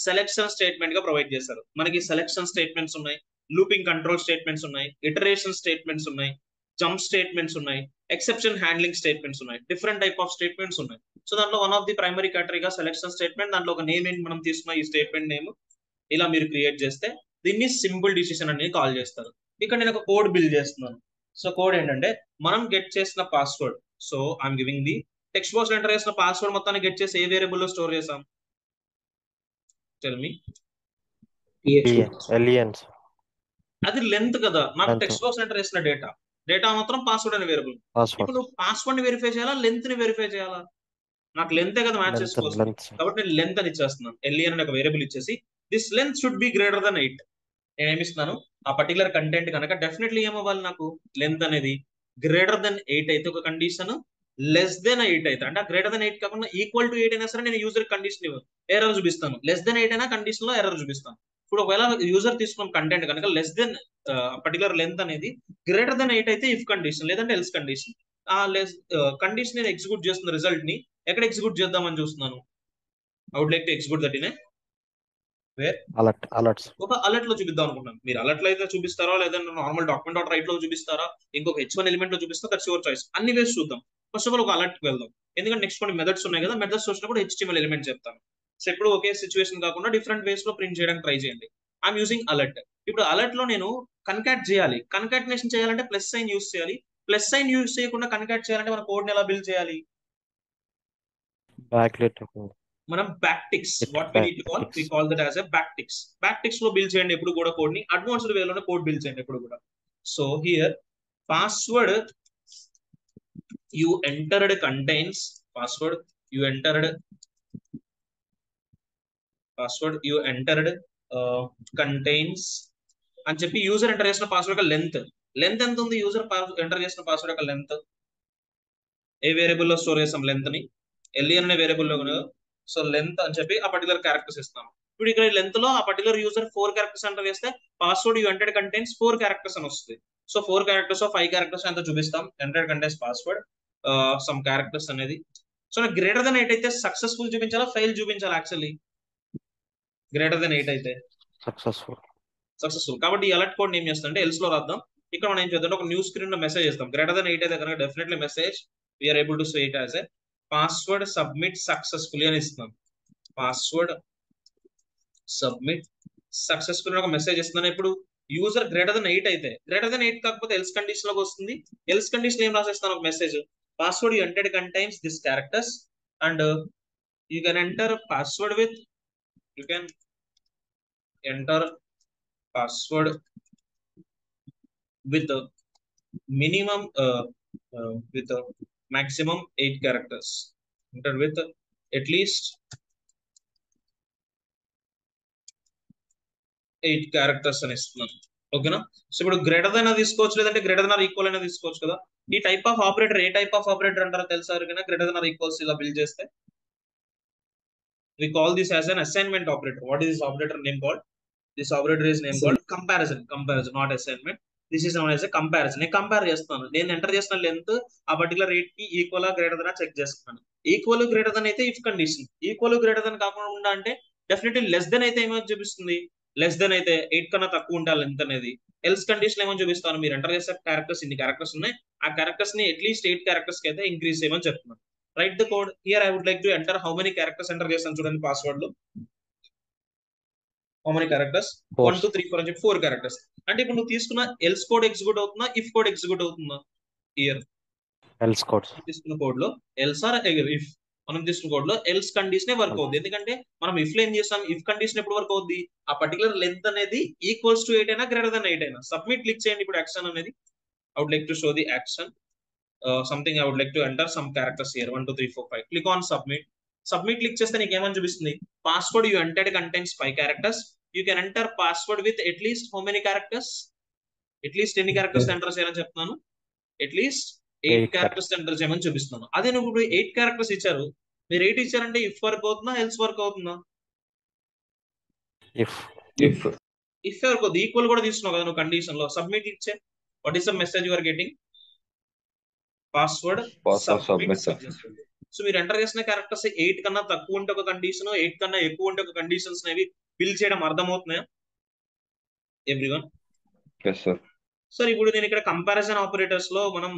సెలెక్షన్ స్టేట్మెంట్ గా ప్రొవైడ్ చేస్తారు. మనకి సెలెక్షన్ స్టేట్మెంట్స్ ఉన్నాయి, లూపింగ్ కంట్రోల్ స్టేట్మెంట్స్ ఉన్నాయి, ఇటరేషన్ స్టేట్మెంట్స్ ఉన్నాయి, జంప్ స్టేట్మెంట్స్ ఉన్నాయి, ఎక్సెప్షన్ హ్యాండ్లింగ్ స్టేట్మెంట్స్ ఉన్నాయి, డిఫరెంట్ టైప్ ఆఫ్ స్టేట్మెంట్స్ ఉన్నాయి. సో దాంట్లో వన్ ఆఫ్ ది ప్రైమరీ కేటగిరీగా సెలెక్షన్ స్టేట్మెంట్, దాంట్లో ఒక నేమ్ ఏంటి మనం తీసుకున్న ఈ స్టేట్మెంట్ నేమ్ ఇలా మీరు క్రియేట్ చేస్తే దీన్ని సింపుల్ డిసిషన్ అనేది కాల్ చేస్తారు. ఇక్కడ నేను ఒక కోడ్ బిల్డ్ చేస్తున్నాను. సో కోడ్ ఏంటంటే మనం గెట్ చేసిన password, so I'm giving the text box enter చేసిన పాస్వర్డ్ మొత్తాన్ని గెట్ చేసి ఏ వేరియబుల్ లో స్టోర్ చేసాం? Tell me. LENs అది లెంత్ కదా, నాకు length టెక్స్ట్ బాక్స్ ఎంటర్ చేసిన డేటా మాత్రం పాస్వర్డ్ అని వేరియబుల్. password ఇప్పుడు నువ్వు పాస్వర్డ్ ని వెరిఫై చేయాలా, లెంత్ ని వెరిఫై చేయాలా? నాకు లెంతే కదా మ్యాచ్ చేసుకోవాల్సింది, length కాబట్టి నేను లెంత్ అని ఇచ్చేస్తున్నాను. ఎల్ఈఎన్ అనే ఒక వేరియబుల్ ఇచ్చేసి this length should be greater than 8. నేను ఏమిస్తున్నాను, ఆ పర్టికులర్ కంటెంట్ కనుక డెఫినెట్లీ ఏమవ్వాలి, నాకు లెంత్ అనేది గ్రేటర్ దెన్ 8 అయితే ఒక కండిషన్, లెస్ దెన్ 8 అయితే అంటే గ్రేటర్ దెన్ 8 కాకుండా ఈక్వల్ టు 8 అయినా సరే నేను యూజర్ కండిషన్ ఎర్రర్ చూపిస్తాను. లెస్ దెన్ 8 అయినా కండిషన్ లో ఎర్రర్ చూపిస్తాను. ఇప్పుడు ఒకవేళ యూజర్ తీసుకున్న కంటెంట్ కనుక లెస్ దెన్ పర్టికులర్ లెంత్ అనేది గ్రేటర్ దెన్ 8 అయితే ఇఫ్ కండిషన్, లేదంటే ఎల్స్ కండిషన్. ఆ లెస్ కండిషన్ నేను ఎగ్జిక్యూట్ చేస్తున్న రిజల్ట్ ని ఎక్కడ ఎగ్జిక్యూట్ చేద్దామని చూస్తున్నాను. I would like to execute that in where alerts ఒక అలర్ట్ లో చూపిద్దాం అనుకుంటున్నాను. మీరు అలర్ట్ లో అయితే చూపిస్తారా, లేదంటే నార్మల్ డాక్యుమెంట్ డాట్ రైట్ లో చూపిస్తారా, ఇంకొక H1 ఎలిమెంట్ లో చూపిస్తా, దట్స్ యువర్ చాయిస్. అన్ని వేసి చూద్దాం. ఫస్ట్ ఆఫ్ ఆల్ ఒక అలర్ట్ కి వెళ్దాం, ఎందుకంటే నెక్స్ట్ కొన్ని మెథడ్స్ ఉన్నాయి కదా, మెథడ్స్ వచ్చినప్పుడు HTML ఎలిమెంట్ చెప్తాను. సో ఇప్పుడు ఒకే సిచ్యువేషన్ కాకుండా డిఫరెంట్ వేస్ లో ప్రింట్ చేయడానికి ట్రై చేయండి. I'm using alert. ఇప్పుడు అలర్ట్ లో నేను కన్కాట్ చేయాలి. కన్కాటినేషన్ చేయాలంటే ప్లస్ సైన్ యూస్ చేయాలి. ప్లస్ సైన్ యూస్ చేయకుండా కన్కాట్ చేయాలంటే మన కోడ్ ని ఎలా బిల్డ్ చేయాలి? backlit మనం backticks, what we need to call, we call that as a backticks. Backticks లో బిల్డ్ చేయండి ఎప్పుడు కూడా కోడ్ ని, అడ్వాన్స్డ్ వేలోనే కోడ్ బిల్డ్ చేయండి ఎప్పుడు కూడా. So here password you entered contains, password you entered, password you entered contains అని చెప్పి యూజర్ ఎంటర్ చేసిన పాస్వర్డ్ యొక్క లెంత్. లెంత్ ఎంత ఉంది యూజర్ ఎంటర్ చేసిన పాస్వర్డ్ యొక్క లెంత్? ఏ వేరియబుల్ లో స్టోర్ చేస్తాం లెంత్ ని? ఎల్ఈఎన్ అనే వేరియబుల్ లో. సో లెంత్ అని చెప్పి ఆ పర్టికులర్ క్యారెక్టర్స్ ఇస్తాం. ఇప్పుడు ఇక్కడ లెంత్ లో ఆ పర్టికులర్ యూజర్ 4 క్యారెక్టర్స్ ఎంటర్ చేస్తే password you entered contains 4 characters అని వస్తుంది. సో 4 క్యారెక్టర్స్ 5 క్యారెక్టర్స్ అంతా చూపిస్తాం. Entered contains password some characters అనేది. సో నాకు గ్రేటర్ దెన్ 8 అయితే సక్సెస్ఫుల్ చూపించాలా, ఫెయిల్ చూపించాలా? యాక్చువల్లీ గ్రేటర్ దెన్ 8 అయితే సక్సెస్ఫుల్. కాబట్టి ఈ అలర్ట్ కోడ్ ఏం చేస్తాం అంటే ఎల్స్ లో రాద్దాం. ఇక్కడ మనం ఏం చేద్దాం, ఒక న్యూ స్క్రీన్ లో మెసేజ్ చేస్తాం. గ్రేటర్ దెన్ 8 అయితే కనుక definitely message we're able to say it as a password submit successfully అని ఇస్తున్నాం. పాస్వర్డ్ సబ్మిట్ సక్సెస్ఫుల్ ఒక మెసేజ్ ఇస్తున్నాను. ఇప్పుడు యూజర్ గ్రేటర్ దెన్ 8 అయితే, గ్రేటర్ దెన్ 8 కాకపోతే ఎల్స్ కండిషన్ లోకి వస్తుంది. ఎల్స్ కండిషన్ ఏం రాసేస్తాను, ఒక message password you entered contains this characters and you can enter password with, you can enter password with a minimum with a maximum 8 characters, enter with at least 8 characters అని ఇస్తున్నాను. ఓకేనా? So ఇప్పుడు greater than తీసుకోవచ్చు, లేదంటే greater than are equal అయినా తీసుకోవచ్చు కదా. ఈ type of operator A type of operator అంటారో తెలుసా ఎవరికైనా? గ్రేటర్ దెన్ ఆర్ ఈక్వల్స్ ఇలా బిల్డ్ చేస్తే we call this as an assignment operator. What is this operator name called? This operator is name called comparison. Comparison, not assignment. This is known as a comparison. నేను compare చేస్తాను, నేను enter చేసిన length ఆ particular rate కి equal greater than check చేస్తున్నాను. Equal greater than అయితే if condition, equal greater than కాకుండా అంటే డెఫినెట్లీ లెస్ దెన్ అయితే ఏమో చూపిస్తుంది. లెస్ దెన్ అయితే 8 కన్నా తక్కువ ఉండాలి లెంత్ అనేది. ఎల్స్ కండిషన్ ఏమో చూపిస్తాను, మీరు ఎంటర్ చేసే క్యారెక్టర్స్ ఇన్ని క్యారెక్టర్స్ ఉన్నాయి, ఆ క్యారెక్టర్స్ ని అట్లీస్ట్ 8 క్యారెక్టర్స్ కి అయితే ఇంక్రీజ్ చేయమని చెప్తున్నాను. Write the code here. I would like to enter how many characters enter చేస్తాను చూడండి పాస్వర్డ్ లో. How many characters? 1 2 3 4 అని చెప్పి 4 క్యారెక్టర్స్. అంటే ఇప్పుడు నువ్వు తీసుకున్న ఎల్స్ కోడ్ ఎగ్జిక్యూట్ అవుతుందా, ఇఫ్ కోడ్ ఎగ్జిక్యూట్ అవుతుందా? హియర్ else codes తీసుకున్న కోడ్ లో ఎల్స్ ఆర్ ఇఫ్, మనం తీసుకున్న కోడ్ లో ఎల్స్ కండిషన్ వర్క్ అవుతుంది. ఎందుకంటే మనం ఇఫ్ లో ఏం చేస్తాం, ఇఫ్ కండిషన్ ఎప్పుడు వర్క్ అవుద్ది, ఆ పర్టికులర్ లెంత్ అనేది ఈక్వల్స్ టు 8 అయినా గ్రేటర్ దెన్ 8 అయినా. సబ్మిట్ క్లిక్ చేయండి. ఇప్పుడు యాక్షన్ అనేది I would like to show the action. Something I would like to enter some characters here 1 2 3 4 5. Click on submit. Submit click చేస్తే నీకు ఏమని చూపిస్తుంది, password you entered contains 5 characters. You can enter password with at least how many characters? At least ఎన్ని characters enter చేయాలని చెప్తున్నాను, at least 8 characters enter చేయమని చూపిస్తున్నాను. అదే నువ్వు ఇప్పుడు 8 క్యారెక్టర్స్ ఇచ్చారు, మీరు 8 ఇచ్చారంటే ఇఫ్ వర్క్ అవుతుందా, ఎల్స్ వర్క్ అవుతుందా? if ఇఫ్ వర్క్ అవుతుంది. ఈక్వల్ కూడా తీసుకున్నావు కదా నువ్వు కండిషన్ లో. సబ్మిట్ ఇచ్చే what is the message you are getting? Password submit successful. So మీరు ఎంటర్ చేసిన క్యారెక్టర్స్ 8 కన్నా తక్కువ ఉంటే ఒక కండిషన్, 8 కన్నా ఎక్కువ ఉంటే ఒక కండిషన్స్ అనేవి ఫిల్ చేయడం అర్థమవుతున్నాయా ఎవ్రీవన్? సార్ ఇప్పుడు నేను ఇక్కడ కంపారిజన్ ఆపరేటర్స్ లో మనం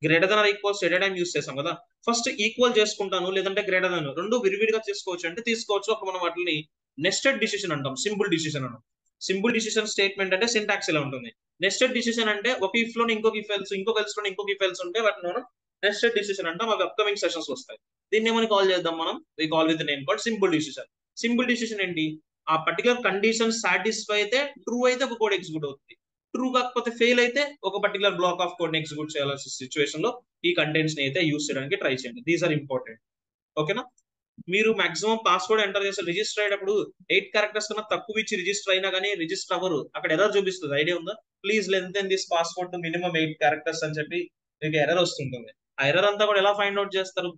greater than or equals at time use చేస్తాం కదా. ఫస్ట్ ఈక్వల్ చేసుకుంటాను, లేదంటే గ్రేటర్ దెన్, రెండు విడివిడిగా తీసుకోవచ్చు అంటే తీసుకోవచ్చు. ఒక మనం వాటిని నెస్టెడ్ డిసిషన్ అంటాం, సింపుల్ డిసిషన్ అంటాం. సింపుల్ డిసిషన్ స్టేట్మెంట్ అంటే సింటాక్స్ ఇలా ఉంటుంది. నెస్టెడ్ డిసిషన్ అంటే ఒక ఇఫ్ లో ఇంకొక ఇఫ్ ఎల్స్, ఇంకొక ఎల్స్ లో ఇంకొక ఇఫ్ ఎల్స్ ఉంటే వాటిని మనం నెస్టెడ్ డిసిషన్ అంటాం. అవి అప్కమింగ్ సెషన్స్ వస్తాయి. దీన్ని ఏమని కాల్ చేద్దాం మనం? We call with name called simple decision. Simple decision ఏంటి? ఆ పర్టికులర్ కండిషన్ సాటిస్ఫై అయితే ట్రూ అయితే ఒక కోడ్ ఎగ్జిక్యూట్ అవుతుంది. ట్రూ కాకపోతే ఫెయిల్ అయితే ఒక పర్టికులర్ బ్లాక్ ఆఫ్ కోడ్ ని ఎగ్జిక్యూట్ చేయాల్సిన సిచ్యువేషన్ లో ఈ కంటెంట్స్ ని అయితే యూస్ చేయడానికి ట్రై చేయండి. These are important. ఓకేనా? మీరు మాక్సిమం పాస్వర్డ్ ఎంటర్ చేసి రిజిస్టర్ అయ్యేటప్పుడు 8 క్యారెక్టర్స్ కన్నా తక్కువ ఇచ్చి రిజిస్టర్ అయినా కానీ రిజిస్టర్ అవ్వరు. అక్కడ ఎర్రర్ చూపిస్తుంది. ఐడియా ఉందా? Please length in this password to minimum 8 characters అని చెప్పి మీకు ఎర్రర్ వస్తుంటుంది. ఆ ఎర్రర్ అంతా కూడా ఎలా ఫైండ్ అవుట్ చేస్తారు?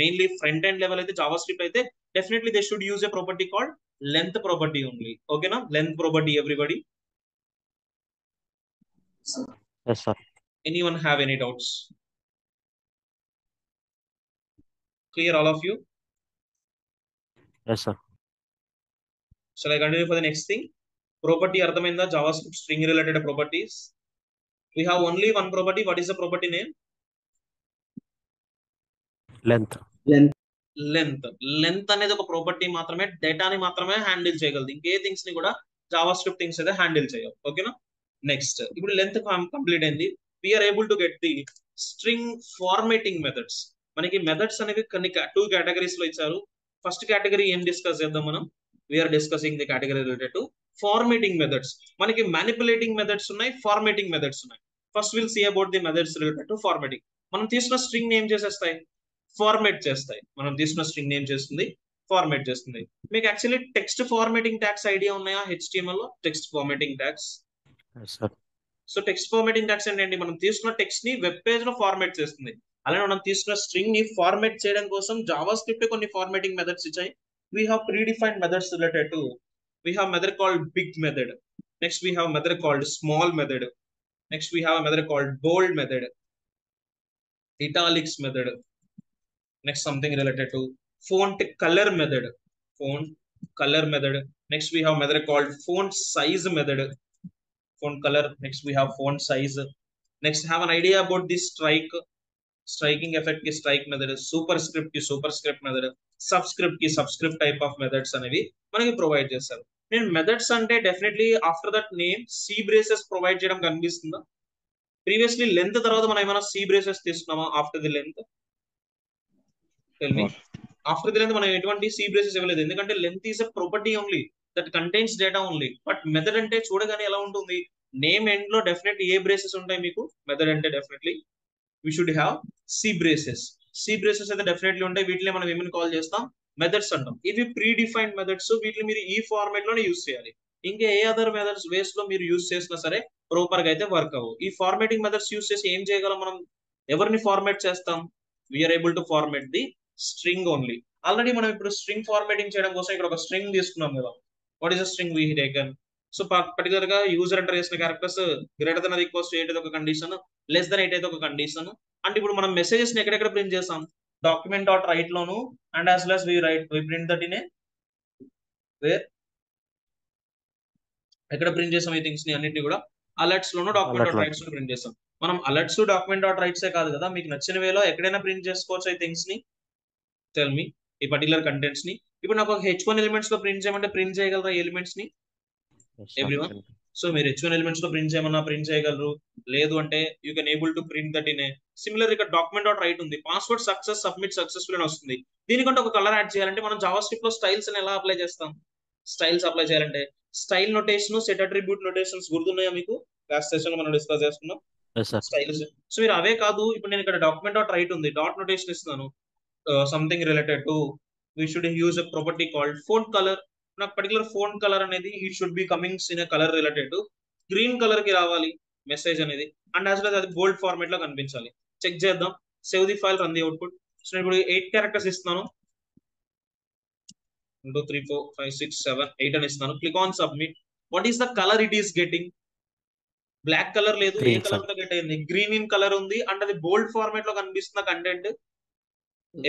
మెయిన్లీ ఫ్రంట్ ఎండ్ లెవెల్ అయితే జావా స్క్రిప్ట్ అయితే definitely they should use a property called length property only. ఓకేనా? Length property everybody. Yes, sir. Anyone have any doubts? Clear all of you? Yes, sir. Shall I continue for the next thing? Property అర్థమైందా? JavaScript string related properties. We have only one property. What is the property name? Length. Length. Length అనేది ఒక property మాత్రమే, డేటాని మాత్రమే handle చేయగలదు. ఇంకే things ని కూడా జావా స్క్రిప్ట్ థింగ్స్ అయితే హ్యాండిల్ చేయవు. ఓకేనా? నెక్స్ట్, ఇప్పుడు లెంత్ కంప్లీట్ అయింది. We're able to get the string formatting methods. మనకి మెథడ్స్ అనేవి కొన్ని 2 కేటగిరీస్ లో ఇచ్చారు. ఫస్ట్ కేటగిరీ ఏం డిస్కస్ చేద్దాం మనం? We're discussing the category related to formatting methods. మనకి మ్యానిపులేటింగ్ మెథడ్స్ ఉన్నాయి, ఫార్మేటింగ్ మెథడ్స్ ఉన్నాయి. First will see about the methods related to formatting. మనం తీసుకున్న స్ట్రింగ్ ఏం చేసేస్తాయి? ఫార్మేట్ చేస్తాయి. మనం తీసుకున్న స్ట్రింగ్ ఏం చేస్తుంది? ఫార్మేట్ చేస్తుంది. మీకు actually text formatting tags idea ఉన్నాయా? HTML లో text formatting tags. Yes, sir. So text formatting tags ఏంటంటే మనం తీసుకున్న టెక్స్ట్ ని వెబ్ పేజ్ లో ఫార్మేట్ చేస్తుంది. అలానే మనం తీసుకున్న స్ట్రింగ్ ని ఫార్మేట్ చేయడం కోసం జావా స్క్రిప్ట్ కొన్ని ఫార్మేటింగ్ మెథడ్స్ ఇచ్చాయి. We have predefined methods related to we have method called big method. Next we have method called small method. Next we have method called bold method, italics method. Next, something related to font color method. Font color method. Next, we have method called font size method. Font color. Next, we have font size. Next, have an idea about this striking effect ki strike method, superscript ki superscript method, subscript ki subscript type of methods అనేవి మనకి provide చేస్తారు. నేను methods అంటే definitely after that name C braces provide చేయడం కనిపిస్తుందా? Previously length తర్వాత మనం ఏమైనా సి బ్రేసెస్ తీసుకున్నామా? After the length tell me. After the length మనం ఎటువంటి సి బ్రేసెస్ ఇవ్వలేదు. ఎందుకంటే length is a property only that contains data only. But method అంటే చూడగానే ఎలా ఉంటుంది? నేమ్ ఎండ్ లో డెఫినెట్ ఏ బ్రేసెస్ ఉంటాయి మీకు? మెథడ్ అంటే definitely we should have C braces. C braces అయితే డెఫినెట్లీ ఉంటాయి. వీటిని మనం ఏమని కాల్ చేస్తాం? మెథడ్స్ అంటాం. ఇవి ప్రీ డిఫైన్డ్ మెథడ్స్. వీటిని మీరు ఈ ఫార్మాట్ లోనే యూస్ చేయాలి. ఇంకా ఏ అదర్ మెథడ్స్ వేస్ లో మీరు యూస్ చేసినా సరే ప్రాపర్ గా అయితే వర్క్ అవ్వవు. ఈ ఫార్మాటింగ్ మెథడ్స్ యూస్ చేసి ఏం చేయగలం మనం? ఎవరిని ఫార్మాట్ చేస్తాం? We're able to format the string only. Already మనం ఇప్పుడు స్ట్రింగ్ ఫార్మాటింగ్ చేయడం కోసం ఇక్కడ ఒక స్ట్రింగ్ తీసుకున్నాం కదా. What is a string we taken? So particular గా యూజర్ ఎంటర్ చేసిన characters greater than or equals to 8 అయితే ఒక కండిషన్, లెస్ దెన్ 8 అయితే ఒక కండిషన్. అంటే ఇప్పుడు మనం మెసేజెస్ ని ఎక్కడెక్కడ ప్రింట్ చేస్తాం? డాక్యుమెంట్ డాట్ రైట్ లోను and as well as we print that in a where. ఎక్కడ ప్రింట్ చేసాం ఈ థింగ్స్ ని అన్నింటినీ కూడా? అలర్ట్స్ లోను డాక్యుమెంట్ డాట్ రైట్స్ లో ప్రింట్ చేస్తాం. మనం అలర్ట్స్ డాక్యుమెంట్ డాట్ రైట్సే కాదు కదా, మీకు నచ్చిన వేలో ఎక్కడైనా ప్రింట్ చేసుకోవచ్చు ఈ థింగ్స్ ని. టెల్ మీ ఈ పర్టికులర్ కంటెంట్స్ ని. ఇప్పుడు నాకు ఒక H1 ఎలిమెంట్స్ లో ప్రింట్ చేయమంటే ప్రింట్ చేయగలరా ఎలిమెంట్స్ ని? Yes, sir. ఎవ్రీవన్. సో మీరు H1 ఎలిమెంట్స్ లో ప్రింట్ చేయమన్నా ప్రింట్ చేయగలరు. లేదు అంటే you can able to print that in A similar. ఇక్కడ డాక్యుమెంట్ డాట్ రైట్ ఉంది, పాస్వర్డ్ సక్సెస్ సబ్మిట్ సక్సెస్ఫుల్ అని వస్తుంది. దీనికంటే ఒక కలర్ యాడ్ చేయాలంటే మనం జావా స్క్రిప్ట్ లో స్టైల్స్ అని ఎలా అప్లై చేస్తాం? స్టైల్స్ అప్లై చేయాలంటే style notation, set attribute notations గుర్తున్నాయా మీకు? లాస్ట్ సెషన్ లో మనం డిస్కస్ చేసుకున్నాం Yes, sir. స్టైల్స్. సో మీరు అవే కాదు, ఇప్పుడు నేను ఇక్కడ డాక్యుమెంట్ డాట్ రైట్ ఉంది, డాట్ నోటేషన్ ఇస్తున్నాను. Something related to we should use a property called font color. నాకు పర్టికులర్ ఫోన్ కలర్ అనేది it should be Cummins in colour related to green colour కి రావాలి మెసేజ్ అనేది. అండ్ యాజ్ వెల్ అది bold format లో కనిపించాలి. Check చేద్దాం. Save the file, run the output. So నేను ఇప్పుడు 8 క్యారెక్టర్స్ ఇస్తున్నాను. 1 2 3 4 5 6 7 8 అని ఇస్తున్నాను. Click on submit. What is the colour it is getting? Black colour లేదు. ఏ Green, కలర్ తో గెట్ అయింది? గ్రీన్ ఇన్ కలర్ ఉంది. అండ్ అది బోల్డ్ ఫార్మాట్ లో కనిపిస్తున్న కంటెంట్.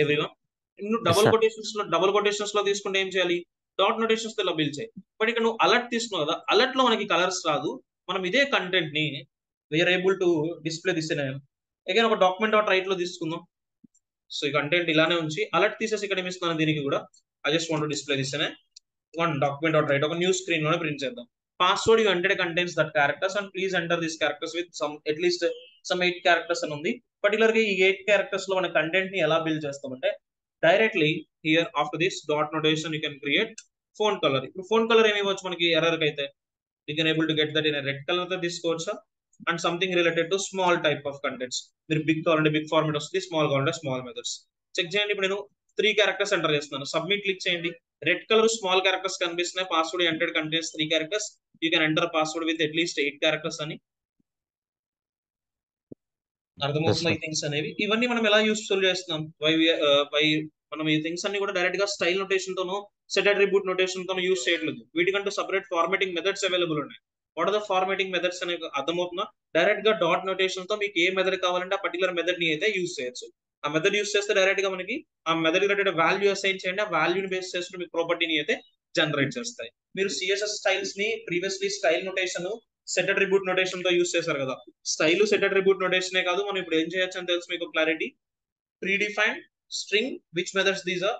ఎవ్రీవన్. నువ్వు Yes, sir. డబుల్ కొటేషన్స్ లో తీసుకుంటే ఏం చేయాలి? డాట్ నోటేషన్స్ తో లభించాయి. బట్ ఇక్కడ నువ్వు అలర్ట్ తీసుకున్నావు కదా, అలర్ట్ లో మనకి కలర్స్ రాదు. మనం ఇదే కంటెంట్ ని we're able to display this again ఒక డాక్యుమెంట్ డాట్ రైట్ లో తీసుకుందాం. సో ఈ కంటెంట్ ఇలానే ఉంచి అలర్ట్ తీసేసి ఇక్కడ ఏమిస్తున్నాను దీనికి కూడా I just want to display this one document dot right ఒక న్యూ స్క్రీన్ లోనే ప్రింట్ చేద్దాం. Password you entered contains that characters and please enter this characters with some at least some 8 characters అని ఉంది. పర్టికులర్ గా ఈ 8 క్యారెక్టర్స్ లో మన content ని ఎలా బిల్డ్ చేస్తామంటే directly here after this dot notation you can create phone colour. ఇప్పుడు ఫోన్ కలర్ ఏమి ఇవ్వచ్చు మనకి ఎర్రర్ కి అయితే? You can able to get that in red colour తో తీసుకోవచ్చా? And something related to small type of contents. మీరు big కావాలంటే బిగ్ ఫార్మేట్ వస్తుంది, స్మాల్ కావాలంటే స్మాల్ మెథడ్స్. చెక్ చేయండి. ఇప్పుడు నేను 3 క్యారెక్టర్స్ ఎంటర్ చేస్తున్నాను. సబ్మిట్ క్లిక్ చేయండి. రెడ్ కలర్ స్మాల్ క్యారెక్టర్స్ కనిపిస్తున్నాయి. Password entered contents 3 characters. You can enter password with at least 8 characters అని ఎస్ అర్థమవుతుంది. ఈ సార్. థింగ్స్ అనేవి ఇవన్నీ మనం ఎలా యూస్ఫుల్ చేస్తున్నాం? వై మనం ఈ థింగ్స్ అన్ని కూడా డైరెక్ట్ గా స్టైల్ నోటేషన్ తోనో సెట్ అట్రిబ్యూట్ నోటేషన్ తోనో యూస్ చేయట్లేదు. వీటికంటూ సపరేట్ ఫార్మాటింగ్ మెథడ్స్ అవైలబుల్ ఉన్నాయి. What are the formatting methods అనే అర్థమవుతుందా? డైరెక్ట్ గా డాట్ నోటేషన్ తో మీకు ఏ మెథడ్ కావాలంటే ఆ పర్టికులర్ మెథడ్ ని అయితే యూస్ చేయొచ్చు. ఆ మెథడ్ యూస్ చేస్తే డైరెక్ట్ గా మనకి ఆ మెథడ్ రిలేటెడ్ వాల్యూ అసైన్ చేయండి. ఆ వాల్యూని బేస్ చేసుకుని మీకు ప్రాపర్టీని అయితే జనరేట్ చేస్తాయి. మీరు సిఎస్ఎస్ స్టైల్స్ ని previously style notation set attribute notation తో యూస్ చేశారు కదా. స్టైల్ సెట్ అట్రిబ్యూట్ నోటేషనే కాదు, మనం ఇప్పుడు ఏం చేయొచ్చు అని తెలుసు మీకు clarity. Predefined string which methods these are?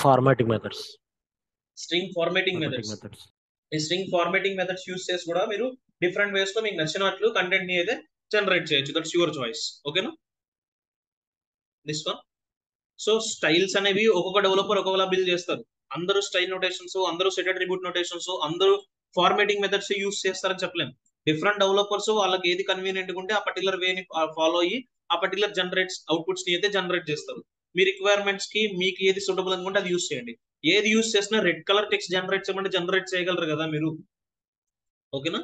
Formatting methods. String formatting formatting methods. Methods. ఈ స్ట్రింగ్ ఫార్మాటింగ్ మెథడ్స్ యూస్ చేసి కూడా మీరు డిఫరెంట్ వేస్ లో మీకు నచ్చినట్లు కంటెంట్ ని అయితే జనరేట్ చేయొచ్చు. That's your choice. ఓకేనా? This one. సో స్టైల్స్ అనేవి ఒక్కొక్క డెవలపర్ ఒక్కొక్కలా బిల్డ్ చేస్తారు. అందరూ స్టైల్ నోటేషన్స్, అందరూ సెట్ అట్రిబ్యూట్ నోటేషన్స్, అందరూ ఫార్మాటింగ్ మెథడ్స్ యూస్ చేస్తారని చెప్పలేము. డిఫరెంట్ డెవలపర్స్ వాళ్ళకి ఏది కన్వీనియంట్ ఉంటే ఆ పర్టికులర్ వేని ఫాలో అయ్యి ఆ పర్టికులర్ జనరేట్స్ అవుట్పుట్స్ ని అయితే జనరేట్ చేస్తారు. మీ రిక్వైర్మెంట్స్ కి మీకు ఏది సూటబుల్ అనుకుంటే అది యూస్ చేయండి. ఏది యూస్ చేసినా రెడ్ కలర్ టెక్స్ట్ జనరేట్ చేయమంటే జనరేట్ చేయగలరు కదా మీరు. ఓకేనా?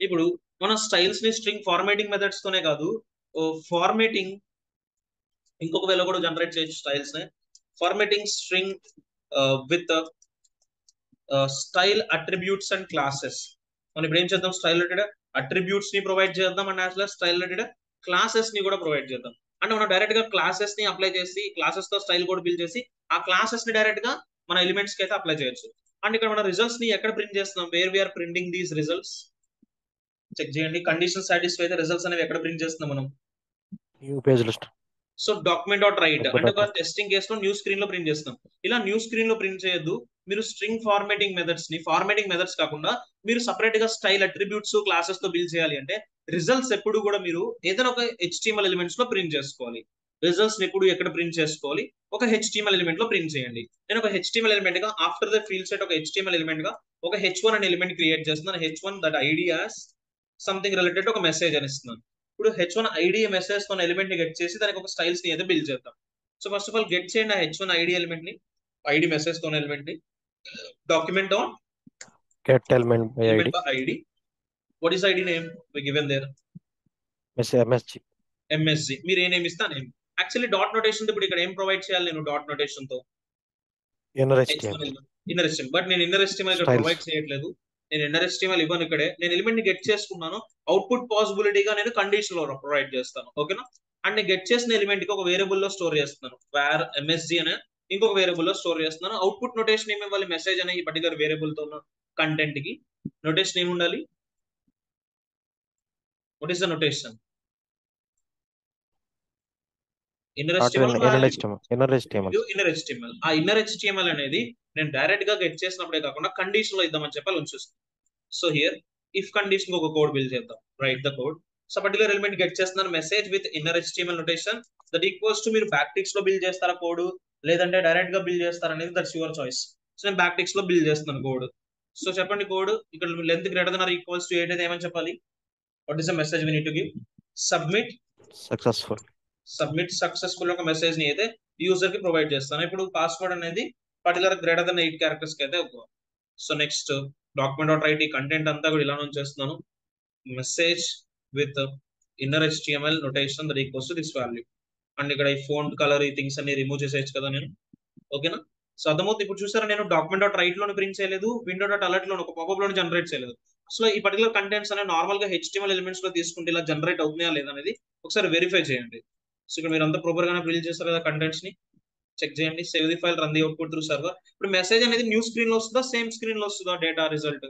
ఇప్పుడు మన స్టైల్స్ ని స్ట్రింగ్ ఫార్మాటింగ్ మెథడ్స్ తోనే కాదు, ఫార్మాటింగ్ ఇంకొక వేలో కూడా జనరేట్ చేయొచ్చు స్టైల్స్ ని. Formatting string with style attributes and classes. మనం ఇప్పుడు ఏం చేద్దాం? స్టైల్ రిలేటెడ్ అట్రిబ్యూట్స్ ని ప్రొవైడ్ చేద్దాం and as well style related classes ని కూడా ప్రొవైడ్ చేద్దాం. అంటే మనం డైరెక్ట్ గా క్లాసెస్ ని అప్లై చేసి క్లాసెస్ తో స్టైల్ కూడా బిల్డ్ చేసి ఆ క్లాసెస్ ని డైరెక్ట్ గా మన ఎలిమెంట్స్ కి అయితే అప్లై చేయొచ్చు. అండ్ ఇక్కడ మన రిజల్ట్స్ ని ఎక్కడ ప్రింట్ చేస్తున్నాం? Where we're printing these results. Check చేయండి. కండిషన్ సాటిస్ఫై అయితే రిజల్ట్స్ అనేవి ఎక్కడ ప్రింట్ చేస్తున్నాం మనం? New page list. So document dot write అంటే ఒక డాక్యుమెంట్. టెస్టింగ్ కేసులో న్యూ స్క్రీన్ లో ప్రింట్ చేస్తాం. ఇలా న్యూ స్క్రీన్ లో ప్రింట్ చేయొద్దు. మీరు స్ట్రింగ్ ఫార్మాటింగ్ మెథడ్స్ ని ఫార్మాటింగ్ మెథడ్స్ కాకుండా మీరు సపరేట్ గా స్టైల్ అట్రిబ్యూట్స్ క్లాసెస్ తో బిల్డ్ చేయాలి అంటే రిజల్ట్స్ ఎప్పుడు కూడా మీరు ఏదైనా ఒక HTML ఎలిమెంట్స్ లో ప్రింట్ చేసుకోవాలి. రిజల్ట్స్ ఎప్పుడు ఎక్కడ ప్రింట్ చేసుకోవాలి? ఒక HTML ఎలిమెంట్ లో ప్రింట్ చేయండి. నేను ఒక HTML ఎలిమెంట్ గా ఆఫ్టర్ ద ఫీల్డ్ సెట్ ఒక HTML ఎలిమెంట్ గా ఒక H1 అనే ఎలిమెంట్ క్రియేట్ చేస్తున్నాను. H1 that ID as something related ఒక మెసేజ్ అని ఇస్తున్నాను. ఇప్పుడు H1 ఐడి మెసేజ్ తో ఎలిమెంట్ ని గెట్ చేసి దానికి ఒక స్టైల్స్ ని అయితే బిల్డ్ చేద్దాం. So first of all get చేయండి ఆ H1 ఐడి ఎలిమెంట్ ని, ఐడి మెసేజ్ తో ఎలిమెంట్ ని. Document dot get element by ID. ID. What is ID name we given there? MSG. MSG. మీరు ఏ నేమ్ ఇస్తా నేమ్. యాక్చువల్లీ డాట్ నోటేషన్ ఇప్పుడు ఇక్కడ ఏం ప్రొవైడ్ చేయాలి నేను డాట్ నోటేషన్ తో? Inner H1 HTML. Inner HTML. But నేను ఇన్నర్ HTML ఇక్కడ స్టైల్స్. ప్రొవైడ్ చేయట్లేదు. నేను ఇన్నర్ HTML ఇవ్వను ఇక్కడే. నేను ఎలిమెంట్ ని గెట్ చేసుకున్నాను. అవుట్పుట్ పాసిబిలిటీగా నేను కండిషన్ లో ప్రొవైడ్ చేస్తాను. ఓకేనా? అండ్ నేను గెట్ చేసిన ఎలిమెంట్ కి ఒక వేరియబుల్ లో స్టోర్ చేస్తున్నాను. వేర్ MSG అనే ఇంకొక వేరియబుల్ లో స్టోర్ చేస్తున్నాను. అవుట్పుట్ నోటేషన్ ఏమి ఇవ్వాలి? మెసేజ్ అనే ఈ పర్టికులర్ వేరియబుల్ తో ఉన్న కంటెంట్ కి నోటేషన్ ఏమి ఉండాలి? What is the notation? Inner HTML inner HTML. ఆ ఇన్నర్ HTML అనేది నేను డైరెక్ట్ గా గెట్ చేసినప్పుడే కాకుండా కండిషన్ లో ఇద్దామని చెప్పాలి ఉంచుస్తాను. సో హియర్ ఇఫ్ కండిషన్ ఒక కోడ్ బిల్డ్ చేద్దాం. Write the code. So particular element get చేస్తున్నాను message with inner HTML notation that equals to మీరు బ్యాక్ టిక్స్ లో బిల్డ్ చేస్తారా కోడ్ లేదంటే డైరెక్ట్ గా బిల్డ్ చేస్తారా అనేది దట్స్ యువర్ చాయిస్. సో నేను బ్యాక్ టిక్స్ లో బిల్డ్ చేస్తున్నాను కోడ్. సో చెప్పండి కోడ్ ఇక్కడ length greater than or equals to 8 అయితే ఏమని చెప్పాలి? What is the message we need to give? Submit successful ఒక మెసేజ్ ని అయితే యూజర్ కి ప్రొవైడ్ చేస్తాను. ఇప్పుడు పాస్వర్డ్ అనేది పర్టికులర్ గ్రేటర్ దెన్ 8 క్యారెక్టర్స్ కి అయితే ఒక. So next document dot right ఈ కంటెంట్ అంతా కూడా ఇలా చేస్తున్నాను. Message with inner HTML notation that equals to this value. And ఇక్కడ ఈ ఫోంట్ కలర్ ఈ థింగ్స్ అన్ని రిమూవ్ చేసేయచ్చు కదా నేను. ఓకేనా? సో అర్థమవుతుంది. ఇప్పుడు చూసారా నేను డాక్యుమెంట్ డాట్ రైట్ లోని ప్రింట్ చేయలేదు, విండో డాట్ అలర్ట్ లో ఒక పాపప్ లోని జనరేట్ చేయలేదు. సో ఈ పర్టికులర్ కంటెంట్స్ అనేవి నార్మల్ గా HTML ఎలిమెంట్స్ లో తీసుకుంటే ఇలా జనరేట్ అవుతున్నాయా లేదా అనేది ఒకసారి వెరిఫై చేయండి. సో ఇక్కడ మీరు అంతా ప్రాపర్ గానే బిల్డ్ చేస్తారు కదా కంటెంట్స్ ని. చెక్ చేయండి. Save the file, run the output through server. ఇప్పుడు మెసేజ్ అనేది న్యూ స్క్రీన్ లో వస్తుందా సేమ్ స్క్రీన్ లో వస్తుందా డేటా రిజల్ట్?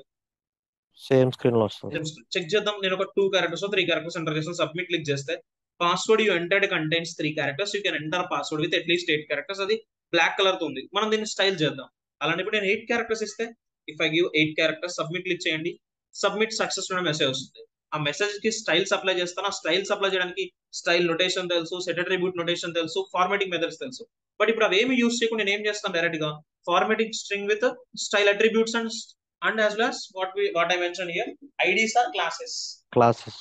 సేమ్ స్క్రీన్ లో వస్తుంది. చెక్ చేద్దాం. నేను ఒక 2 క్యారెక్టర్స్ 3 క్యారెక్టర్స్ ఎంటర్ చేస్తాను. సబ్మిట్ క్లిక్ చేస్తే password you entered contains 3 characters. You can enter password with at least 8 characters. అది బ్లాక్ కలర్ తో ఉంది. మనం దీన్ని స్టైల్ చేద్దాం. అలాంటి ఇప్పుడు నేను 8 క్యారెక్టర్స్ ఇస్తే if I give 8 characters submit click చేయండి. సబ్మిట్ సక్సెస్ఫుల్ మెసేజ్ వస్తుంది. ఆ మెసేజ్ కి స్టైల్స్ అప్లై చేస్తాను. ఆ స్టైల్స్ అప్లై చేయడానికి స్టైల్ నొటేషన్ తెలుసు, సెట్ అట్రిబ్యూట్ నొటేషన్ తెలుసు, ఫార్మాటింగ్ మెథడ్స్ తెలుసు. బట్ ఇప్పుడు అవేమి యూస్ చేయకుండా నేను ఏం చేస్తాను డైరెక్ట్ గా formatting string with style attributes and as well as what I mentioned here, IDs are classes. Classes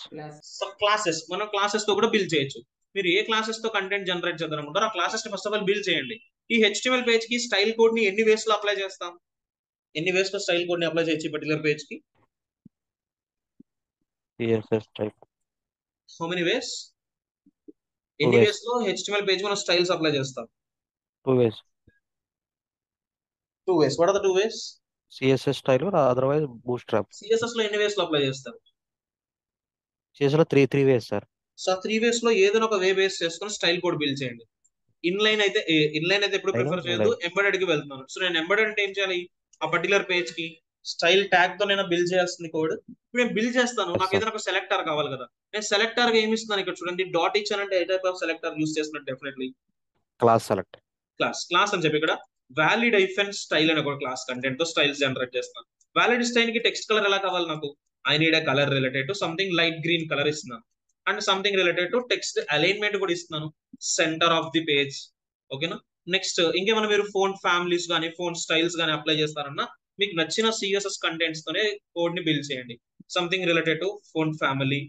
so classes మనం క్లాసెస్ తో కూడా బిల్డ్ చేయొచ్చు. మీరు ఏ క్లాసెస్ తో కంటెంట్ జనరేట్ చేద్దాం అనుకుంటారో ఆ క్లాసెస్ ని ఫస్ట్ ఆఫ్ ఆల్ బిల్డ్ చేయండి. ఈ HTML పేజ్ కి స్టైల్ కోడ్ ని ఎన్ని వేస్ లో అప్లై చేస్తాం? ఎన్ని వేస్ లో స్టైల్ కోడ్ ని అప్లై చేయొచ్చు పర్టికులర్ పేజ్ కి? CSS type how many ways? 2 ఎన్ని ways వేస్ లో HTML పేజ్ మనం స్టైల్స్ అప్లై చేస్తాం? 2 ways 2 ways. What are the 2 ways? CSS style otherwise boot strap. CSS లో ఎన్ని వేస్ లో అప్లై చేస్తారు? సిఎస్ఎస్ లో 3 వేస్ సార్. సో 3 వేస్ లో ఏదైనా ఒక వే బేస్ చేసుకొని స్టైల్ కోడ్ బిల్డ్ చేయండి. ఇన్లైన్ అయితే ఎప్పుడు ప్రిఫర్ చేయదు, ఎంబెడెడ్ కి వెళ్తున్నాను. సో నేను ఎంబెడెడ్ అంటే ఏం చేయాలి? ఆ పర్టికులర్ పేజ్ కి స్టైల్ ట్యాగ్ తో నేను బిల్డ్ చేయాల్సింది కోడ్. ఇప్పుడు నేను బిల్డ్ చేస్తాను, నాకు ఏదైనా ఒక సెలెక్టర్ కావాలి కదా. నేను సెలెక్టర్ గా ఏమి ఇస్తున్నాను ఇక్కడ చూడండి, డాట్ ఇచ్చానంటే ఏ టైప్ ఆఫ్ సెలెక్టర్ యూస్ చేస్తున్నట్టు డెఫినెట్లీ క్లాస్ సెలెక్ట్ క్లాస్ అని చెప్పి ఇక్కడ వ్యాలిడ్ ఐఫెన్ స్టైల్ అనే ఒక క్లాస్ కంటెంట్ తో స్టైల్స్ జనరేట్ చేస్తాను. వ్యాలిడ్ స్టైల్ కి టెక్స్ట్ కలర్ ఎలా కావాలి నాకు? I need a colour related to something light green colour ఇస్తున్నాను. And something related to text alignment కూడా ఇస్తున్నాను, సెంటర్ ఆఫ్ ది పేజ్. ఓకేనా? నెక్స్ట్ ఇంకేమైనా మీరు ఫోన్ ఫ్యామిలీస్ కానీ ఫోన్ స్టైల్స్ కానీ అప్లై చేస్తారన్నా మీకు నచ్చిన CSS కంటెంట్స్ తోనే కోడ్ ని బిల్డ్ చేయండి. Something related to font family.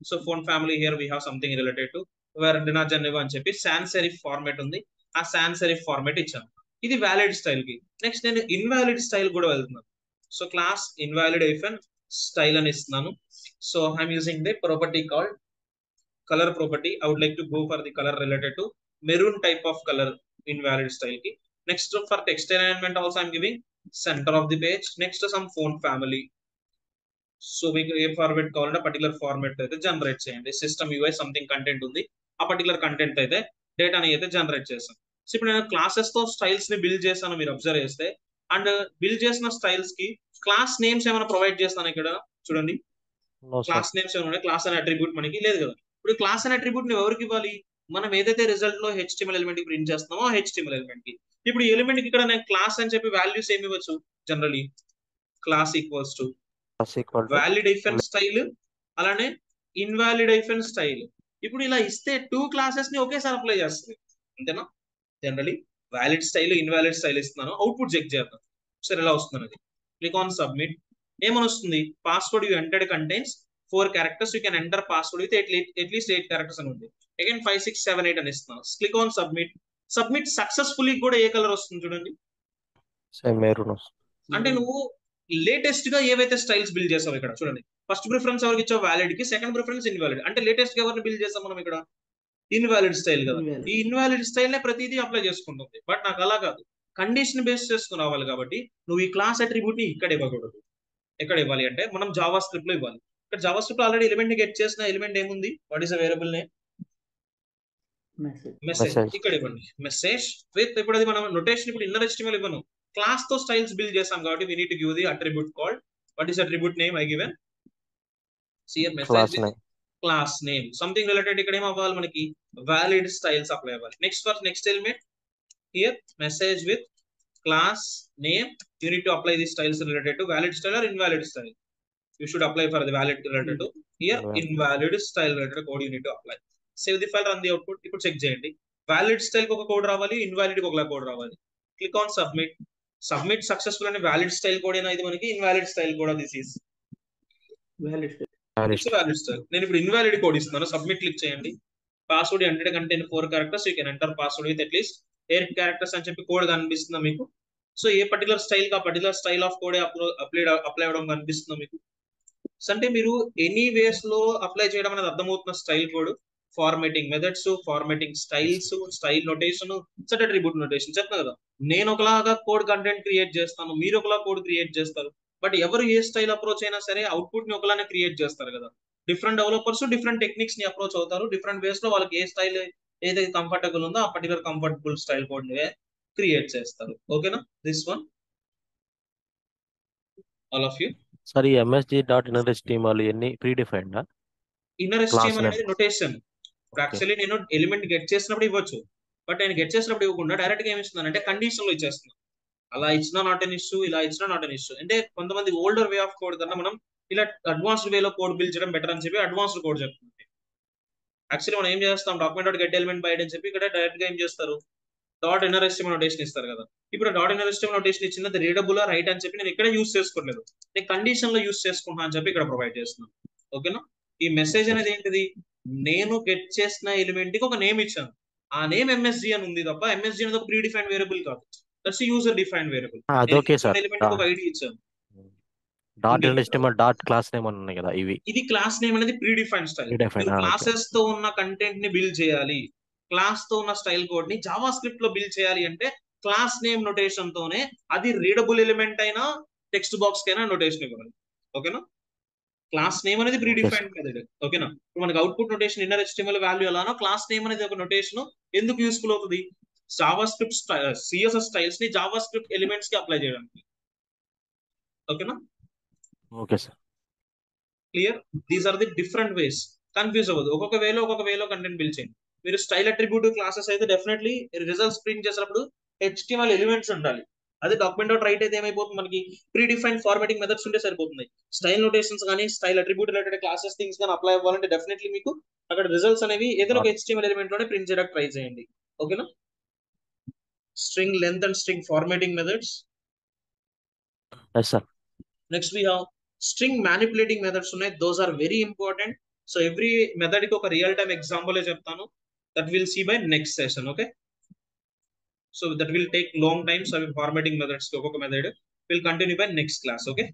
So font family here we have something related to Verdana Geneva అని చెప్పి సాన్స్ సెరిఫ్ ఫార్మాట్ ఉంది, ఆ సాన్స్ సెరిఫ్ ఫార్మాట్ ఇచ్చాను. ఇది వ్యాలిడ్ స్టైల్ కి. నెక్స్ట్ నేను ఇన్వాలిడ్ స్టైల్ కూడా వెళ్తున్నాను. So class invalid hyphen style అని ఇస్తున్నాను. So I'm using the property called colour property. I would like to go for the color related to maroon type of color invalid style ki. Next for text alignment also I'm giving center of the page. Next some font family. So మీకు ఏ format కావాలంటే particular format అయితే generate చేయండి. System UI something content ఉంది, ఆ particular content అయితే డేటాని అయితే generate చేస్తాం. సో ఇప్పుడు నేను క్లాసెస్ తో స్టైల్స్ ని బిల్డ్ చేస్తాను, మీరు అబ్జర్వ్ చేస్తే. అండ్ బిల్డ్ చేసిన స్టైల్స్ కి క్లాస్ నేమ్స్ ఏమైనా ప్రొవైడ్ చేస్తాను ఇక్కడ చూడండి. క్లాస్ నేమ్స్ ఏమైనా, క్లాస్ అనే అట్రిబ్యూట్ మనకి లేదు కదా. ఇప్పుడు క్లాస్ అనే అట్రిబ్యూట్ ని ఎవరికి ఇవ్వాలి? మనం ఏదైతే రిజల్ట్ లో HTML ఎలిమెంట్ కి ప్రింట్ చేస్తున్నామో ఆ HTML ఎలిమెంట్ కి. ఇప్పుడు ఈ ఎలిమెంట్ కి ఇక్కడ నేను క్లాస్ అని చెప్పి వాల్యూస్ ఏమి ఇవ్వచ్చు? Generally class equals to valid hyphen style, అలానే ఇన్వాలిడ్ ఐఫెన్ స్టైల్. ఇప్పుడు ఇలా ఇస్తే 2 క్లాసెస్ ని ఒకేసారి అప్లై చేస్తుంది, అంతేనా? Generally valid style invalid style ఇస్తున్నాను, అవుట్పుట్ చెక్ చేద్దాం సరే ఎలా వస్తుంది అనేది. Click on submit. ఏమని వస్తుంది? Password you entered contains 4 characters, you can enter password with at least 8 characters అని ఉంది. అగైన్ 5 6 7 8 అని ఇస్తున్నాను. Click on submit. Submit successfully కూడా ఏ కలర్ వస్తుంది చూడండి, అంటే నువ్వు లేటెస్ట్ గా ఏవైతే స్టైల్స్ బిల్డ్ చేసావు ఇక్కడ చూడండి. ఫస్ట్ ప్రిఫరెన్స్ ఎవరికి ఇచ్చావు? వ్యాలిడ్ కి. Second preference invalid. అంటే లేటెస్ట్ గా ఎవరిని బిల్డ్ చేస్తాం మనం ఇక్కడ? ఇన్వాలిడ్ స్టైల్ కదా. ఈ ఇన్వాలిడ్ స్టైల్ నే ప్రతిదీ అప్లై చేసుకుంటుంది. బట్ నాకు అలా కాదు, కండిషన్ బేస్ చేసుకుని రావాలి. కాబట్టి నువ్వు ఈ క్లాస్ అట్రిబ్యూట్ ని ఇక్కడ ఇవ్వకూడదు. ఎక్కడ ఇవ్వాలి అంటే మనం జావా స్క్రిప్ట్ లో ఇవ్వాలి. ఇక్కడ జావా స్క్రిప్ట్ లో ఆల్రెడీ ఎలిమెంట్ ని గెట్ చేసిన ఎలిమెంట్ ఏముంది? What is a variable name? Message. ఇక్కడ ఇవ్వండి మెసేజ్ విత్. ఇప్పుడు అది మనం నొటేషన్ ఇప్పుడు ఇన్నర్ HTML ఇవ్వను, క్లాస్ తో స్టైల్స్ బిల్డ్ చేసాం కాబట్టి we need to give the attribute called, what is attribute name I given here? message with class name something related. ఇక్కడ ఏం అవ్వాలి మనకి? valid styles అప్లై అవ్వాలి. Next for next element here message with class name, you need to apply the styles related to valid style or invalid style. You should apply for the valid related to here invalid style related code you need to apply. Save the file, run the output. ఇప్పుడు check చేయండి, valid style కి ఒక code రావాలి, invalid కి ఒక code రావాలి. Click on submit. Submit successful అని valid style code అయినా ఇది మనకి, ఇన్వాలిడ్ స్టైల్ కూడా దిస్ ఈస్ వ్యాలిడ్ స్టైల్. నేను ఇప్పుడు ఇన్వాలిడ్ కోడ్ ఇస్తున్నాను. సబ్మిట్ క్లిక్ చేయండి. Password entered contain 4 characters, you can enter password with at least 8 characters అని చెప్పి కోడ్ కనిపిస్తుందా మీకు? సో ఏ పర్టికులర్ స్టైల్ కి ఆ particular style of code apply అవడం కనిపిస్తుందా మీకు? అంటే మీరు ఎనీ వేస్ లో అప్లై చేయడం అనేది అర్థమవుతున్న style code, formatting methods, formatting styles, style notation, set attribute notation చెప్తా కదా. నేను ఒకలాగా కోడ్ కంటెంట్ క్రియేట్ చేస్తాను, మీరు ఒకలా కోడ్ క్రియేట్ చేస్తారు. బట్ ఎవరు ఏ స్టైల్ అప్రోచ్ అయినా సరే అవుట్పుట్ ని ఒకలానే క్రియేట్ చేస్తారు కదా. డిఫరెంట్ డెవలపర్స్ డిఫరెంట్ టెక్నిక్స్ ని అప్రోచ్ అవుతారు. డిఫరెంట్ వేస్ లో వాళ్ళకి ఏ స్టైల్ ఏదైతే కంఫర్టబుల్ ఉందో ఆ పర్టికులర్ కంఫర్టబుల్ స్టైల్ కోడ్ ని క్రియేట్ చేస్తారు. ఓకేనా? This one all of you. Sir ఈ MSG.innerHTML ఎన్ని ప్రీ డిఫైన్డ్? ఇన్నర్ HTML అనేది నొటేషన్. యాక్చువల్లీ నేను ఎలిమెంట్ గెట్ చేసినప్పుడు ఇవ్వచ్చు, బట్ నేను గెట్ చేసినప్పుడు ఇవ్వకుండా డైరెక్ట్ గా ఏమి ఇస్తున్నాను అంటే కండిషన్ లో ఇచ్చేస్తున్నాను. అలా ఇచ్చినా నాట్ ఎన్ ఇష్యూ, ఇలా ఇచ్చినా నాట్ ఎన్ ఇష్యూ. అంటే కొంతమంది ఓల్డర్ వే ఆఫ్ కోడ్ కన్నా మనం ఇలా అడ్వాన్స్డ్ వేలో కోడ్ బిల్డ్ చేయడం బెటర్ అని చెప్పి అడ్వాన్స్డ్ కోడ్ చెప్తుంది. యాక్చువల్లీ మనం ఏం చేస్తాం, document dot get element by అని చెప్పి ఇక్కడ డైరెక్ట్ గా ఏం చేస్తారు, డాట్ ఇన్నర్ ఎస్టిమేట్ నోటేషన్ ఇస్తారు కదా. ఇప్పుడు డాట్ ఇన్నర్ ఎస్టిమేట్ నోటేషన్ ఇచ్చింది అది రీడబుల్ రైట్ అని చెప్పి నేను ఇక్కడ యూస్ చేసుకోవట్లేదు, నేను కండిషన్ లో యూస్ చేసుకుంటున్నా అని చెప్పి ఇక్కడ ప్రొవైడ్ చేస్తున్నాను. ఓకేనా. ఈ మెసేజ్ ఓకే అనేది ఏంటిది, నేను గెట్ చేసిన ఎలిమెంట్ కి ఒక నేమ్ ఇచ్చాను, ఆ నేమ్ ఎంఎస్జి అని ఉంది తప్ప ఎంఎస్జి అనేది ఒక ప్రీ డిఫైన్డ్ వేరియబుల్ కాదు, దట్స్ యూజర్ డిఫైన్డ్ వేరియబుల్. నేను అదొకే ఇచ్చిన సార్. ఎలిమెంట్ కి ఒక ఐడి ఇచ్చాను. డాట్ ఇంకేం కాదు. HTML డాట్ క్లాస్ నేమ్ అని ఉన్నాయి కదా ఇవి. ఇది క్లాస్ నేమ్ అనేది ప్రీ డిఫైన్డ్ స్టైల్. డిఫైన్. మీరు ఓకే. క్లాసెస్ తో ఉన్న కంటెంట్ ని బిల్డ్ చేయాలి, క్లాస్ తో ఉన్న స్టైల్ కోడ్ ని జావా స్క్రిప్ట్ లో బిల్డ్ చేయాలి అంటే క్లాస్ నేమ్ నొటేషన్ తోనే, అది రీడబుల్ ఎలిమెంట్ అయినా టెక్స్ట్ బాక్స్ కైనా నొటేషన్ ఇవ్వాలి. ఓకేనా. క్లాస్ నేమ్ అనేది pre okay sir. Defined method. ఓకేనా. ఇప్పుడు మనకి output notation inner HTML value ఎలానో క్లాస్ నేమ్ అనేది ఒక నొటేషన్ ఎందుకు యూస్ఫుల్ అవుతుంది, జావా స్క్రిప్ట్ సిఎస్ఎస్ స్టైల్స్ ని జావా స్క్రిప్ట్ ఎలిమెంట్స్ కి అప్లై చేయడానికి. ఓకేనా. Okay sir. Clear. These are the different ways. Confuse అవ్వదు, ఒక్కొక్క వేలో కంటెంట్ బిల్డ్ చేయండి. మీరు స్టైల్ అట్రిబ్యూట్ క్లాసెస్ అయితే డెఫినెట్లీ రిజల్ట్స్ ప్రింట్ చేసినప్పుడు HTML ఎలిమెంట్స్ ఉండాలి. అదే డాక్యుమెంట్ డాట్ రైట్ అయితే ఏమైపోతుంది, మనకి ప్రీ డిఫైన్డ్ ఫార్మాటింగ్ మెథడ్స్ ఉంటే సరిపోతుంది. స్టైల్ నోటేషన్స్ కానీ style attribute related classes things కానీ అప్లై అవ్వాలంటే డెఫినెట్లీ మీకు అక్కడ రిజల్ట్స్ అనేవి ఏదైనా ఒక HTML ఎలిమెంట్ లోనే ప్రింట్ చేయడానికి ట్రై చేయండి. ఓకేనా. String length and string formatting methods. Yes sir. Next we have string manipulating methods ఉన్నాయి, those are very important. So every method కి ఒక రియల్ టైమ్ ఎగ్జాంపుల్ చెప్తాను, that will see by next session. Okay. So that will take long time. So formatting methods కి ఒక్కొక్క method will continue by next class. Okay.